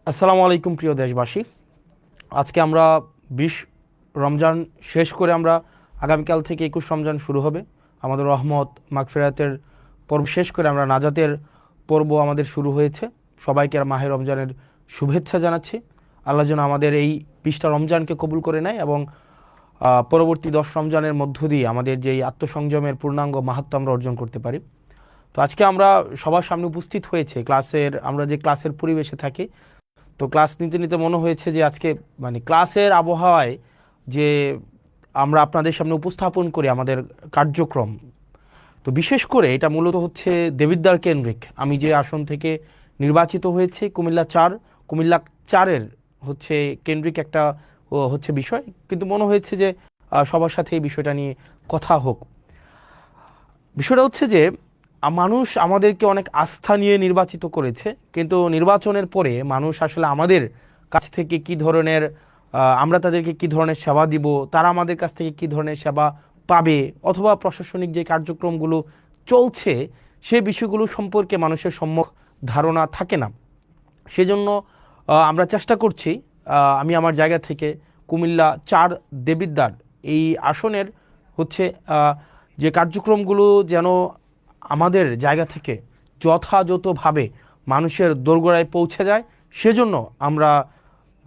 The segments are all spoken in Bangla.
আসসালামু আলাইকুম প্রিয় দেশবাসী। আজকে আমরা 20 রমজান শেষ করে আমরা আগামীকাল থেকে 21 রমজান শুরু হবে। আমাদের রহমত মাগফিরাতের পর্ব শেষ করে আমরা নাজাতের পর্ব আমাদের শুরু হয়েছে। সবাইকে মাহে রমজানের শুভেচ্ছা জানাচ্ছি। আল্লাহ যেন আমাদের এই 20টা রমজানকে কবুল করে নেয় এবং পরবর্তী 10 রমজানের মধ্য দিয়ে আমাদের যেই আত্মসংযমের পূর্ণাঙ্গ মাহাত্ম্য আমরা অর্জন করতে পারি। তো আজকে আমরা সবার সামনে উপস্থিত হয়েছে আমরা যে ক্লাসের পরিবেশে থাকি। তো ক্লাস নিতে নিতে মনে হয়েছে যে আজকে ক্লাসের আবহাওয়ায় যে আমরা আপনাদের সামনে উপস্থাপন করি আমাদের কার্যক্রম। তো বিশেষ করে এটা মূলত হচ্ছে দেবিদ্বার কেন্দ্রিক। আমি যে আসন থেকে নির্বাচিত হয়েছে কুমিল্লা 4-এর হচ্ছে কেন্দ্রিক একটা হচ্ছে বিষয়, কিন্তু মনে হয়েছে যে সবার সাথে এই বিষয়টা নিয়ে কথা হোক। বিষয়টা হচ্ছে যে মানুষ আমাদেরকে অনেক আস্থা নিয়ে নির্বাচিত করেছে, কিন্তু নির্বাচনের পরে মানুষ আসলে আমাদের কাছ থেকে কি ধরনের আমরা তাদেরকে কি ধরনের সেবা দিব, তারা আমাদের কাছ থেকে কি ধরনের সেবা পাবে, অথবা প্রশাসনিক যে কার্যক্রমগুলো চলছে সে বিষয়গুলো সম্পর্কে মানুষের সম্যক ধারণা থাকে না। সেজন্য আমরা চেষ্টা করছি, আমি আমার জায়গা থেকে কুমিল্লা 4 দেবিদ্বার এই আসনের হচ্ছে যে কার্যক্রমগুলো যেন আমাদের জায়গা থেকে যথাযথভাবে মানুষের দোরগোড়ায় পৌঁছে যায়, সেজন্য আমরা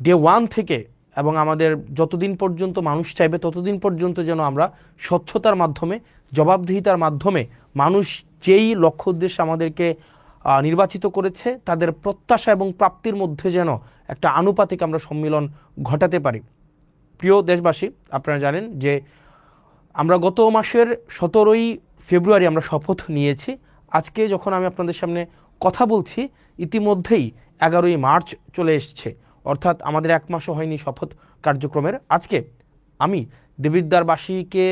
ডে 1 থেকে এবং আমাদের যতদিন পর্যন্ত মানুষ চাইবে ততদিন পর্যন্ত যেন আমরা স্বচ্ছতার মাধ্যমে, জবাবদিহিতার মাধ্যমে মানুষ যেই লক্ষ্য উদ্দেশ্যে আমাদেরকে নির্বাচিত করেছে তাদের প্রত্যাশা এবং প্রাপ্তির মধ্যে যেন একটা আনুপাতিক আমরা সম্মিলন ঘটাতে পারি। প্রিয় দেশবাসী, আপনারা জানেন যে আমরা গত মাসের 17ই ফেব্রুয়ারি আমরা শপথ নিয়েছি। আজকে যখন আমি আপনাদের সামনে কথা বলছি ইতিমধ্যেই 11ই মার্চ চলে এসছে, অর্থাৎ আমাদের 1 মাসও হয়নি শপথ কার্যক্রমের। আজকে আমি দেবিদ্বারবাসীকে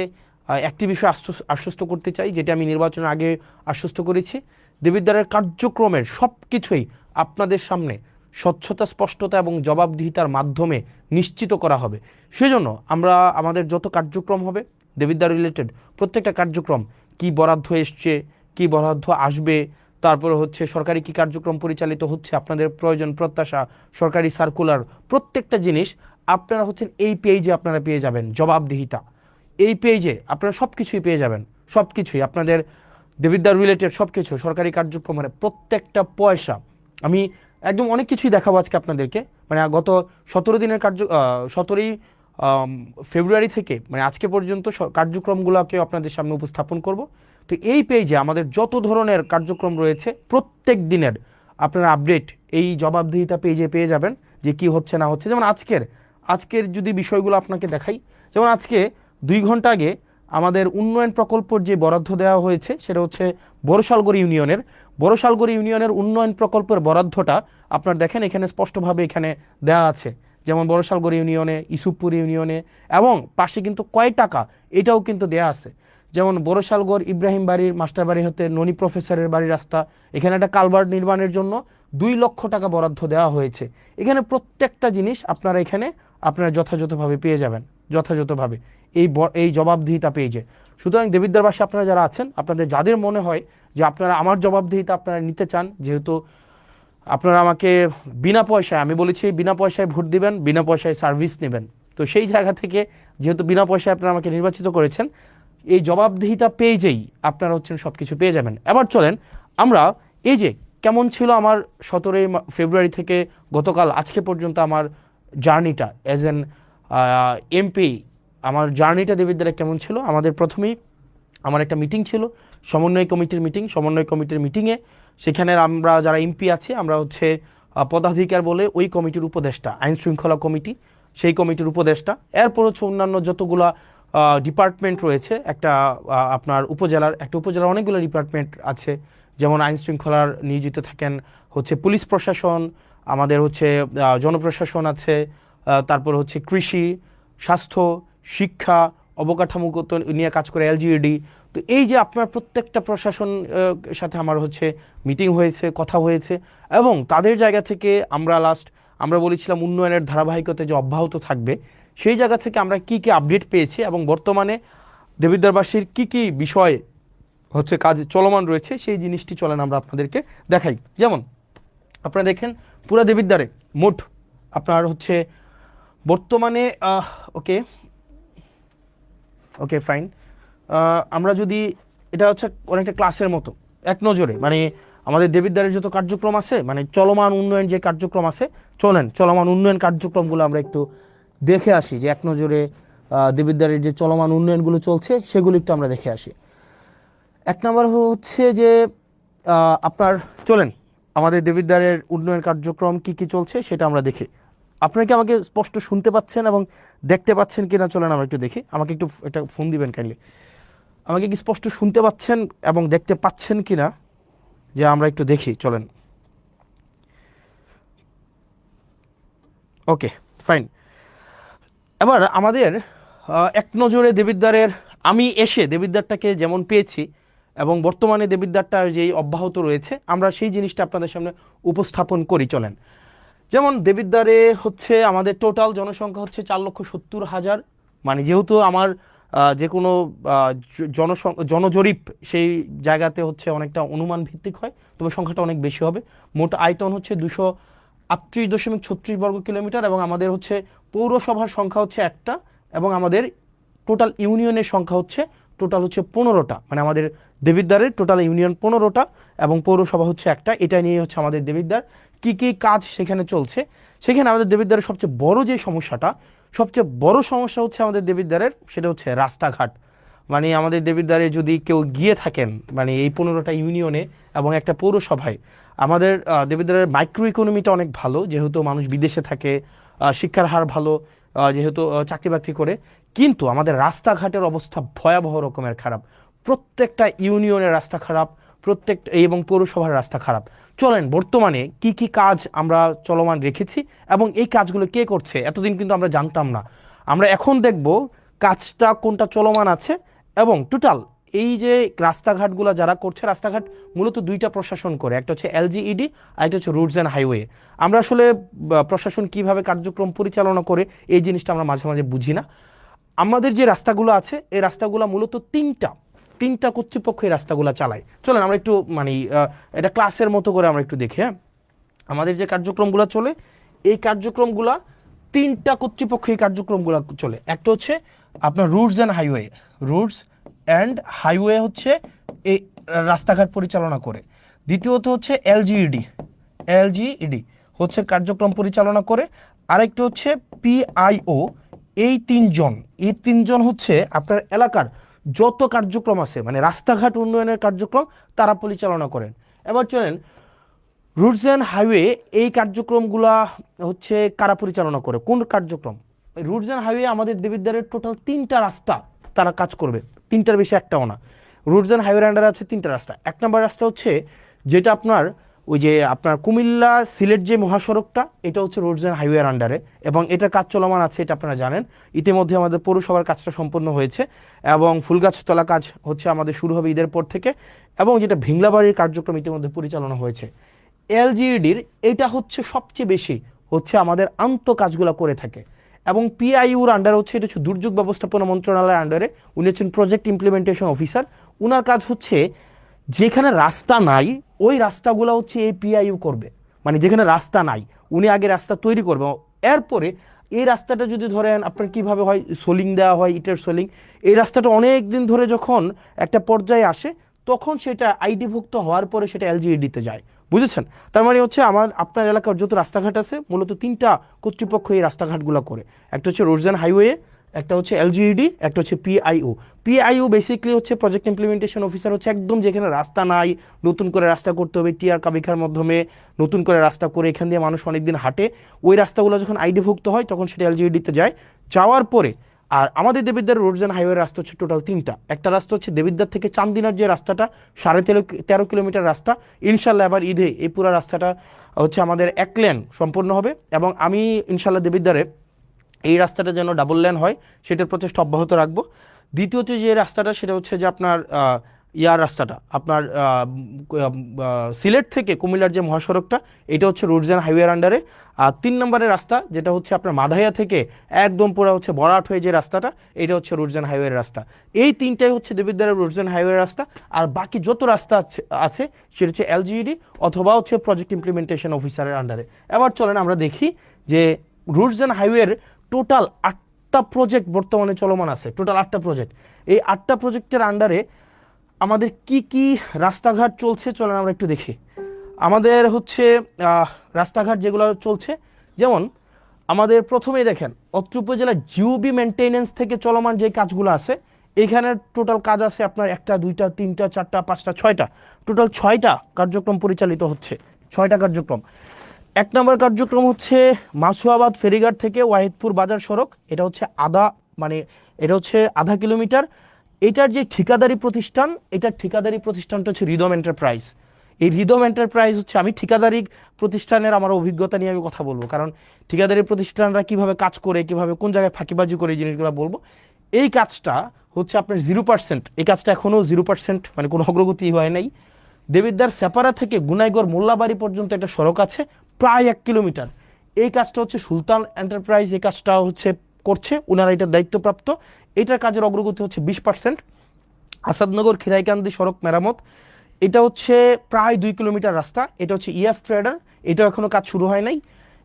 একটি বিষয় আশ্বস্ত করতে চাই, যেটা আমি নির্বাচনের আগে আশ্বস্ত করেছি। দেবিদ্বারের কার্যক্রমের সব কিছুই আপনাদের সামনে স্বচ্ছতা, স্পষ্টতা এবং জবাবদিহিতার মাধ্যমে নিশ্চিত করা হবে। সেজন্য আমরা আমাদের যত কার্যক্রম হবে দেবিদ্বার রিলেটেড প্রত্যেকটা কার্যক্রম, কি বরাদ্দ এসছে, কি বরাদ্দ আসবে, তারপরে হচ্ছে সরকারি কি কার্যক্রম পরিচালিত হচ্ছে, আপনাদের প্রয়োজন প্রত্যাশা, সরকারি সার্কুলার, প্রত্যেকটা জিনিস আপনারা হচ্ছেন এই পেজে আপনারা পেয়ে যাবেন। জবাবদিহিতা এই পেজে আপনারা সব কিছুই পেয়ে যাবেন। সব কিছুই আপনাদের দেবিদ্বার রিলেটেড সব কিছু সরকারি কার্যক্রমের প্রত্যেকটা পয়সা আমি একদম অনেক কিছুই দেখাবো আজকে আপনাদেরকে। গত 17 দিনের 17ই ফেব্রুয়ারি থেকে আজকে পর্যন্ত কার্যক্রমগুলোকে আপনাদের সামনে উপস্থাপন করব। তো এই পেজে আমাদের যত ধরনের কার্যক্রম রয়েছে প্রত্যেক দিনের আপনারা আপডেট এই জবাবদিহিতা পেজে পেয়ে যাবেন, যে কি হচ্ছে না হচ্ছে। যেমন আজকের যদি বিষয়গুলো আপনাকে দেখাই, যেমন আজকে 2 ঘন্টা আগে আমাদের উন্নয়ন প্রকল্পের যে বরাদ্দ দেওয়া হয়েছে সেটা হচ্ছে বড়শালগড় ইউনিয়নের উন্নয়ন প্রকল্পের বরাদ্দটা আপনার দেখেন এখানে স্পষ্টভাবে এখানে দেওয়া আছে। যেমন বড়শালগড় ইউনিয়নে, ইসুফপুর ইউনিয়নে এবং পাশে কিন্তু কয় টাকা এটাও কিন্তু দেয়া আছে। যেমন বড়শালগড় ইব্রাহিম বাড়ির মাস্টার বাড়ি হতে ননী প্রফেসরের বাড়ির রাস্তা, এখানে একটা কালভার্ট নির্মাণের জন্য 2 লক্ষ টাকা বরাদ্দ দেওয়া হয়েছে। এখানে প্রত্যেকটা জিনিস আপনারা যথাযথভাবে পেয়ে যাবেন, যথাযথভাবে এই জবাবদিহিতা পেয়েছে। সুতরাং দেবিদ্বারবাসী আপনারা যারা আছেন, আপনাদের যাদের মনে হয় যে আপনারা আমার জবাবদিহিতা আপনারা নিতে চান, যেহেতু আপনারা আমাকে বিনা পয়সায়, আমি বলেছি বিনা পয়সায় ভোট দিবেন, বিনা পয়সায় সার্ভিস নেবেন, তো সেই জায়গা থেকে যেহেতু বিনা পয়সায় আপনারা আমাকে নির্বাচিত করেছেন, এই জবাবদিহিতা পেজেই আপনারা হচ্ছেন সব কিছু পেয়ে যাবেন। এবার চলেন আমরা এই যে কেমন ছিল আমার 17ই ফেব্রুয়ারি থেকে গতকাল আজকে পর্যন্ত আমার জার্নিটা অ্যাজ এন এমপি, আমার জার্নিটা দেবিদ্বারে কেমন ছিল। আমাদের প্রথমেই আমার একটা মিটিং ছিল, সমন্বয় কমিটির মিটিংয়ে সেখানে আমরা যারা এমপি আছি আমরা হচ্ছে পদাধিকার বলে ওই কমিটির উপদেষ্টা, আইন শৃঙ্খলা কমিটি সেই কমিটির উপদেষ্টা, এরপর হচ্ছে অন্যান্য যতগুলা ডিপার্টমেন্ট রয়েছে। আপনার উপজেলার অনেকগুলো ডিপার্টমেন্ট আছে, যেমন আইন শৃঙ্খলার নিয়োজিত থাকেন হচ্ছে পুলিশ প্রশাসন, আমাদের হচ্ছে জনপ্রশাসন আছে, তারপর হচ্ছে কৃষি, স্বাস্থ্য, শিক্ষা, অবকাঠামোগত নিয়ে কাজ করে এলজিইডি। তো এই যে আপনার প্রত্যেকটা প্রশাসন সাথে আমার হচ্ছে মিটিং হয়েছে, কথা হয়েছে, এবং তাদের জায়গা থেকে আমরা বলেছিলাম উন্নয়নের ধারাবাহিকতা যে অব্যাহত থাকবে, সেই জায়গা থেকে আমরা কি আপডেট পেয়েছি এবং বর্তমানে দেবিদ্বারবাসীর কি বিষয় হচ্ছে কাজ চলমান রয়েছে সেই জিনিসটি চলেন আমরা আপনাদেরকে দেখাই। যেমন আপনারা দেখেন পুরা দেবিদ্বারে মোট আপনার হচ্ছে বর্তমানে ওকে ওকে ফাইন, আমরা যদি এটা হচ্ছে অনেকটা ক্লাসের মতো এক নজরে মানে আমাদের দেবিদ্বারের যত কার্যক্রম আছে মানে চলমান উন্নয়ন যে কার্যক্রম আছে, চলেন চলমান উন্নয়ন কার্যক্রমগুলো আমরা একটু দেখে আসি, যে এক নজরে দেবিদ্বারের যে চলমান উন্নয়নগুলো চলছে সেগুলো একটু আমরা দেখে আসি। এক নম্বর হচ্ছে যে আপনার চলেন আমাদের দেবিদ্বারের উন্নয়ন কার্যক্রম কি কি চলছে সেটা আমরা দেখি। আপনারা কি আমাকে স্পষ্ট শুনতে পাচ্ছেন এবং দেখতে পাচ্ছেন কিনা চলেন আমরা একটু দেখি। আমাকে একটু একটা ফোন দিবেন কাইন্ডলি, আমাকে কি স্পষ্ট শুনতে পাচ্ছেন এবং দেখতে পাচ্ছেন কিনা, যে আমরা একটু দেখি চলেন। Okay fine. এবার আমাদের এক নজরে দেবিদ্বারের আমি এসে দেবিদ্বারটাকে যেমন পেয়েছি এবং বর্তমানে দেবিদ্বারটা যেই অব্যাহত রয়েছে আমরা সেই জিনিসটা আপনাদের সামনে উপস্থাপন করি চলেন। যেমন দেবিদ্বারে হচ্ছে আমাদের টোটাল জনসংখ্যা হচ্ছে 4,70,000, মানে যেহেতু আমার যে কোনো জনজরিপ সেই জায়গাতে হচ্ছে অনেকটা অনুমান ভিত্তিক হয়, তবে সংখ্যাটা অনেক বেশি হবে। মোট আয়তন হচ্ছে 238.36 বর্গ কিলোমিটার এবং আমাদের হচ্ছে পৌরসভার সংখ্যা হচ্ছে একটা এবং আমাদের টোটাল ইউনিয়নের সংখ্যা হচ্ছে টোটাল হচ্ছে 15টা, মানে আমাদের দেবিদ্বারের টোটাল ইউনিয়ন 15টা এবং পৌরসভা হচ্ছে একটা। এটা নিয়ে হচ্ছে আমাদের দেবিদ্বার কি কি কাজ সেখানে চলছে। সেখানে আমাদের দেবিদ্বারের সবচেয়ে বড় যে সমস্যাটা, সবচেয়ে বড় সমস্যা হচ্ছে আমাদের দেবিদ্বারের, সেটা হচ্ছে রাস্তাঘাট। মানে আমাদের দেবিদ্বারে যদি কেউ গিয়ে থাকেন মানে এই 15টা ইউনিয়নে এবং একটা পৌরসভায়, আমাদের দেবিদ্বারের মাইক্রো ইকোনমিটা অনেক ভালো, যেহেতু মানুষ বিদেশে থাকে, শিক্ষার হার ভালো, যেহেতু চাকরি বাকরি করে, কিন্তু আমাদের রাস্তাঘাটের অবস্থা ভয়াবহ রকমের খারাপ। প্রত্যেকটা ইউনিয়নের রাস্তা খারাপ, প্রত্যেকটা এবং পৌরসভার রাস্তা খারাপ। চলেন বর্তমানে কি কি কাজ আমরা চলমান রেখেছি এবং এই কাজগুলো কে করছে এতদিন কিন্তু আমরা জানতাম না। আমরা এখন দেখব কাজটা কোনটা চলমান আছে এবং টোটাল এই যে রাস্তাঘাটগুলো যারা করছে, রাস্তাঘাট মূলত দুইটা প্রশাসন করে, একটা হচ্ছে এলজিইডি আর একটা হচ্ছে রুটস অ্যান্ড হাইওয়ে। আমরা আসলে প্রশাসন কিভাবে কার্যক্রম পরিচালনা করে এই জিনিসটা আমরা মাঝে মাঝে বুঝি না। আমাদের যে রাস্তাগুলো আছে এই রাস্তাগুলো মূলত তিনটা কর্তৃপক্ষ এই রাস্তাগুলো চালায়। চলেন আমরা একটু মানে এটা ক্লাসের মতো করে আমরা একটু দেখি। হ্যাঁ, আমাদের যে কার্যক্রমগুলো চলে এই কার্যক্রমগুলা তিনটা কর্তৃপক্ষ এই কার্যক্রমগুলো চলে। একটা হচ্ছে আপনার roots and highway, roots and highway হচ্ছে এই রাস্তাঘাট পরিচালনা করে। দ্বিতীয়ত হচ্ছে এলজিইডি হচ্ছে কার্যক্রম পরিচালনা করে। আরেকটা হচ্ছে পিআইও। এই তিনজন হচ্ছে আপনার এলাকার যত কার্যক্রম আছে মানে রাস্তাঘাট উন্নয়নের কার্যক্রম তারা পরিচালনা করেন। এবার চলেন রুটস অ্যান্ড হাইওয়ে এই কার্যক্রমগুলা হচ্ছে কারা পরিচালনা করে, কোন কার্যক্রম? রুটস অ্যান্ড হাইওয়ে আমাদের দেবিদ্বারের টোটাল 3টা রাস্তা তারা কাজ করবে, 3টার বেশি একটাও না। রুটস অ্যান্ড হাইওয়ের আন্ডারে আছে 3টা রাস্তা। এক নম্বর রাস্তা হচ্ছে যেটা আপনার ওই যে আপনার কুমিল্লা সিলেট যে মহাসড়কটা, এটা হচ্ছে রোডস অ্যান্ড হাইওয়ের আন্ডারে এবং এটার কাজ চলমান আছে, এটা আপনারা জানেন। ইতিমধ্যে আমাদের পৌরসভার কাজটা সম্পন্ন হয়েছে এবং ফুলগাছতলা কাজ হচ্ছে আমাদের শুরু হবে ঈদের পর থেকে, এবং যেটা ভিংলাবাড়ির কার্যক্রম ইতিমধ্যে পরিচালনা হয়েছে। এলজিইডির এটা হচ্ছে সবচেয়ে বেশি হচ্ছে আমাদের আন্ত কাজগুলো করে থাকে এবং পিআইউর আন্ডারে হচ্ছে এটা হচ্ছে দুর্যোগ ব্যবস্থাপনা মন্ত্রণালয়ের আন্ডারে, উনি হচ্ছেন প্রজেক্ট ইমপ্লিমেন্টেশন অফিসার। উনার কাজ হচ্ছে যেখানে রাস্তা নাই ওই রাস্তাগুলো হচ্ছে এই পিআইইউ করবে, মানে যেখানে রাস্তা নাই উনি আগে রাস্তা তৈরি করবে, এরপরে এই রাস্তাটা যদি ধরেন আপনার কিভাবে হয় সোলিং দেওয়া হয়, ইটের সোলিং, এই রাস্তাটা অনেক দিন ধরে যখন একটা পর্যায়ে আসে তখন সেটা আইডিভুক্ত হওয়ার পরে সেটা এলজিইডিতে যায়, বুঝেছেন? তার মানে হচ্ছে আপনার এলাকার যত রাস্তাঘাট আছে মূলত 3টা কর্তৃপক্ষ এই রাস্তাঘাটগুলো করে। একটা হচ্ছে রোডস অ্যান্ড হাইওয়ে, একটা হচ্ছে এলজিইডি, একটা হচ্ছে পিআইও বেসিক্যালি হচ্ছে প্রজেক্ট ইমপ্লিমেন্টেশন অফিসার, হচ্ছে একদম যেখানে রাস্তা নাই নতুন করে রাস্তা করতে হবে, টিআর কাবিখার মাধ্যমে নতুন করে রাস্তা করে এখান দিয়ে মানুষ অনেকদিন হাঁটে, ওই রাস্তাগুলো যখন আইডিভুক্ত হয় তখন সেটা এলজিইডিতে যায়। যাওয়ার পরে আর আমাদের দেবিদ্বার রোডস অ্যান্ড হাইওয়ে রাস্তা হচ্ছে টোটাল 3টা। একটা রাস্তা হচ্ছে দেবিদ্বার থেকে চান্দিনার যে রাস্তাটা 13.5 কিলোমিটার রাস্তা, ইনশাল্লাহ এবার ঈদে এই পুরো রাস্তাটা হচ্ছে আমাদের 1 লেন সম্পূর্ণ হবে এবং আমি ইনশাল্লাহ দেবিদ্বারে এই রাস্তাটা যেন ডাবল লেন হয় সেটার প্রচেষ্টা অব্যাহত রাখবো। দ্বিতীয়ত যে রাস্তাটা সেটা হচ্ছে যে আপনার ইয়ার রাস্তাটা আপনার সিলেট থেকে কুমিল্লার যে মহাসড়কটা, এটা হচ্ছে রোডস অ্যান্ড হাইওয়ের আন্ডারে। আর 3 নম্বরের রাস্তা যেটা হচ্ছে আপনার মাধাইয়া থেকে একদম পুরো হচ্ছে বরাট হয়ে যে রাস্তাটা, এটা হচ্ছে রোডস অ্যান্ড হাইওয়ের রাস্তা। এই তিনটাই হচ্ছে দেবিদ্বারের রোডস অ্যান্ড হাইওয়ের রাস্তা। আর বাকি যত রাস্তা আছে সেটা হচ্ছে এলজিইডি অথবা হচ্ছে প্রজেক্ট ইমপ্লিমেন্টেশন অফিসারের আন্ডারে। এবার চলেন আমরা দেখি যে রোডস অ্যান্ড হাইওয়ের টোটাল 8টা প্রজেক্ট বর্তমানে চলমান আছে, টোটাল 8টা প্রজেক্ট। এই 8টা প্রজেক্টের আন্ডারে আমাদের কি কি রাস্তাঘাট চলছে চলেন আমরা একটু দেখি। আমাদের হচ্ছে রাস্তাঘাট যেগুলো চলছে, যেমন আমাদের প্রথমেই দেখেন অত্র উপজেলার জিওবি মেনটেনেন্স থেকে চলমান যে কাজগুলো আছে, এখানে টোটাল কাজ আছে আপনার 1টা 2টা 3টা 4টা 5টা 6টা, টোটাল 6টা কার্যক্রম পরিচালিত হচ্ছে। 6টা কার্যক্রম। 1 নম্বর কার্যক্রম হচ্ছে মাসুয়াবাদ ফেরিঘাট থেকে ওয়াহিদপুর বাজার সড়ক, এটা হচ্ছে এটা হচ্ছে আধা কিলোমিটার। এটার যে ঠিকাদারি প্রতিষ্ঠান, এটার ঠিকাদারি প্রতিষ্ঠানটা হচ্ছে রিদম এন্টারপ্রাইজ। এই রিদম এন্টারপ্রাইজ হচ্ছে, আমি ঠিকাদারি প্রতিষ্ঠানের আমার অভিজ্ঞতা নিয়ে আমি কথা বলবো, কারণ ঠিকাদারি প্রতিষ্ঠানরা কিভাবে কাজ করে, কিভাবে কোন জায়গায় ফাঁকিবাজি করে, এই জিনিসগুলো বলবো। এই কাজটা হচ্ছে আপনার 0%, এই কাজটা এখনও 0%, মানে কোনো অগ্রগতি হয় নাই। দেবিদ্বার সেপারা থেকে গুনাইগড় মোল্লাবাড়ি পর্যন্ত একটা সড়ক আছে প্রায় 1 কিলোমিটার। এই কাজটা হচ্ছে সুলতান এন্টারপ্রাইজ এই কাজটা হচ্ছে করছে, ওনারা এটার দায়িত্বপ্রাপ্ত। এটার কাজের অগ্রগতি হচ্ছে 20%। আসাদনগর খিরাইকান্দি সড়ক মেরামত, এটা হচ্ছে প্রায় 2 কিলোমিটার রাস্তা, এটা হচ্ছে ইএফ ট্রেডার, এটাও এখনও কাজ শুরু হয় নাই।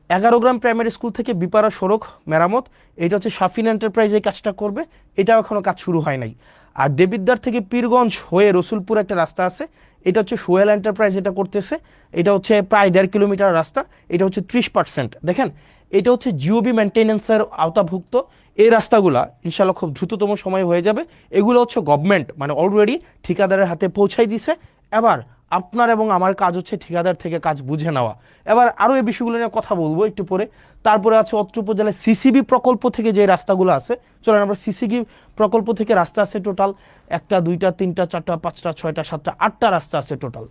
11 গ্রাম প্রাইমারি স্কুল থেকে বিপাড়া সড়ক মেরামত, এটা হচ্ছে শাফিন এন্টারপ্রাইজ এই কাজটা করবে, এটাও এখনও কাজ শুরু হয় নাই। আর দেবিদ্বার থেকে পীরগঞ্জ হয়ে রসুলপুর একটা রাস্তা আছে, এটা হচ্ছে সোহেল এন্টারপ্রাইজ এটা করতেছে, এটা হচ্ছে প্রায় 1.5 কিলোমিটার রাস্তা, এটা হচ্ছে 30%। দেখেন এটা হচ্ছে জিওবি মেনটেন্যান্সের আওতাভুক্ত। এই রাস্তাগুলা ইনশাল্লাহ খুব দ্রুততম সময় হয়ে যাবে। এগুলো হচ্ছে গভর্নমেন্ট মানে অলরেডি ঠিকাদারের হাতে পৌঁছাই দিছে। এবার আপনার এবং আমার কাজ হচ্ছে ঠিকাদার থেকে কাজ বুঝে নেওয়া। এবার আরও এই বিষয়গুলো নিয়ে কথা বলবো একটু পরে। তারপরে আছে অত্র উপজেলায় সিসিবি প্রকল্প থেকে যে রাস্তাগুলো আছে, চলেন আমরা সিসিবি প্রকল্প থেকে রাস্তা আছে টোটাল 1টা 2টা 3টা 4টা 5টা 6টা 7টা 8টা রাস্তা আছে টোটাল।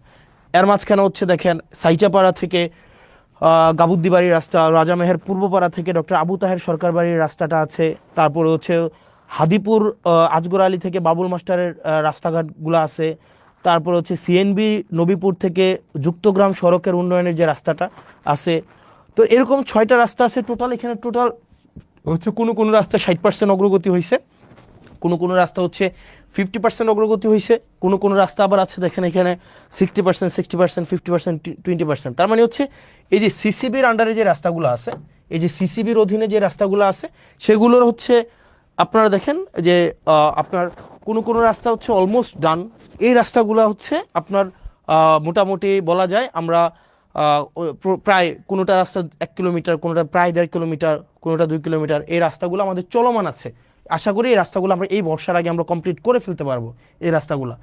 এর মাঝখানে হচ্ছে দেখেন সাইচাপাড়া থেকে গাবুদ্দি বাড়ির রাস্তা, রাজামেহের পূর্বপাড়া থেকে ডক্টর আবু তাহের সরকার বাড়ির রাস্তাটা আছে। তারপরে হচ্ছে হাদিপুর আজগর আলী থেকে বাবুল মাস্টারের রাস্তাঘাটগুলো আছে। তারপর হচ্ছে সিএনবি নবীপুর থেকে যুক্তগ্রাম সড়কের উন্নয়নের যে রাস্তাটা আছে। তো এরকম 6টা রাস্তা আছে টোটাল। এখানে টোটাল হচ্ছে কোনো রাস্তা 60% অগ্রগতি হয়েছে, কোনো রাস্তা হচ্ছে 50% অগ্রগতি হয়েছে, কোনো রাস্তা আবার আছে দেখেন এখানে 60%, 60%, 50%, 20%। তার মানে হচ্ছে এই যে সিসিবির আন্ডারে যে রাস্তাগুলো আছে, এই যে সিসিবির অধীনে যে রাস্তাগুলো আছে, সেগুলোর হচ্ছে আপনারা দেখেন যে আপনার কোনো রাস্তা হচ্ছে অলমোস্ট ডান। এই রাস্তাগুলো হচ্ছে আপনার মোটামুটি বলা যায় আমরা প্রায় কোনোটা রাস্তা 1 কিলোমিটার, কোনোটা প্রায় 1.5 কিলোমিটার, কোনোটা 2 কিলোমিটার, এই রাস্তাগুলো আমাদের চলমান আছে। আশা করি এই রাস্তাগুলো আমরা এই বর্ষার আগে আমরা কমপ্লিট করে ফেলতে পারবো এই রাস্তাগুলো।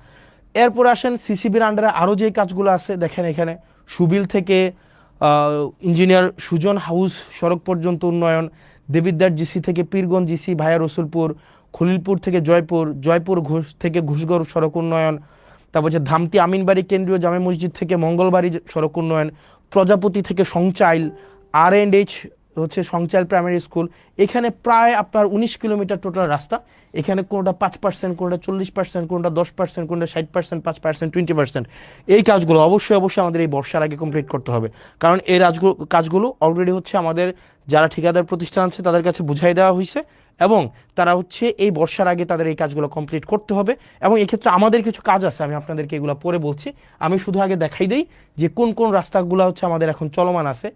এরপর আসেন সিসিবির আন্ডারে আরও যে কাজগুলো আছে, দেখেন এখানে সুবিল থেকে ইঞ্জিনিয়ার সুজন হাউস সড়ক পর্যন্ত উন্নয়ন, দেবিদ্বার জিসি থেকে পীরগঞ্জ জিসি ভায়া রসুলপুর, খলিলপুর থেকে জয়পুর ঘোষ থেকে ঘুষগড় সড়ক উন্নয়ন, তারপর হচ্ছে ধামতি আমিনবাড়ি কেন্দ্রীয় জামে মসজিদ থেকে মঙ্গলবাড়ি সড়ক উন্নয়ন, প্রজাপতি থেকে সংচাইল, R&H হচ্ছে সংচাইল প্রাইমারি স্কুল। এখানে প্রায় আপনার 19 কিলোমিটার টোটাল রাস্তা। এখানে কোনোটা 5%, কোনোটা 40%, কোনোটা 10%, কোনোটা 60%, 5%, 20%। এই কাজগুলো অবশ্যই আমাদের এই বর্ষার আগে কমপ্লিট করতে হবে, কারণ এই কাজগুলো অলরেডি হচ্ছে আমাদের যারা ঠিকাদার প্রতিষ্ঠান আছে তাদের কাছে বুঝাই দেওয়া হয়েছে, এবং তারা হচ্ছে এই বর্ষার আগে তাদের এই কাজগুলো কমপ্লিট করতে হবে। এবং এক্ষেত্রে আমাদের কিছু কাজ আছে, আমি আপনাদেরকে এগুলো পরে বলছি। আমি শুধু আগে দেখাই দিই যে কোন রাস্তাগুলো হচ্ছে আমাদের এখন চলমান আছে।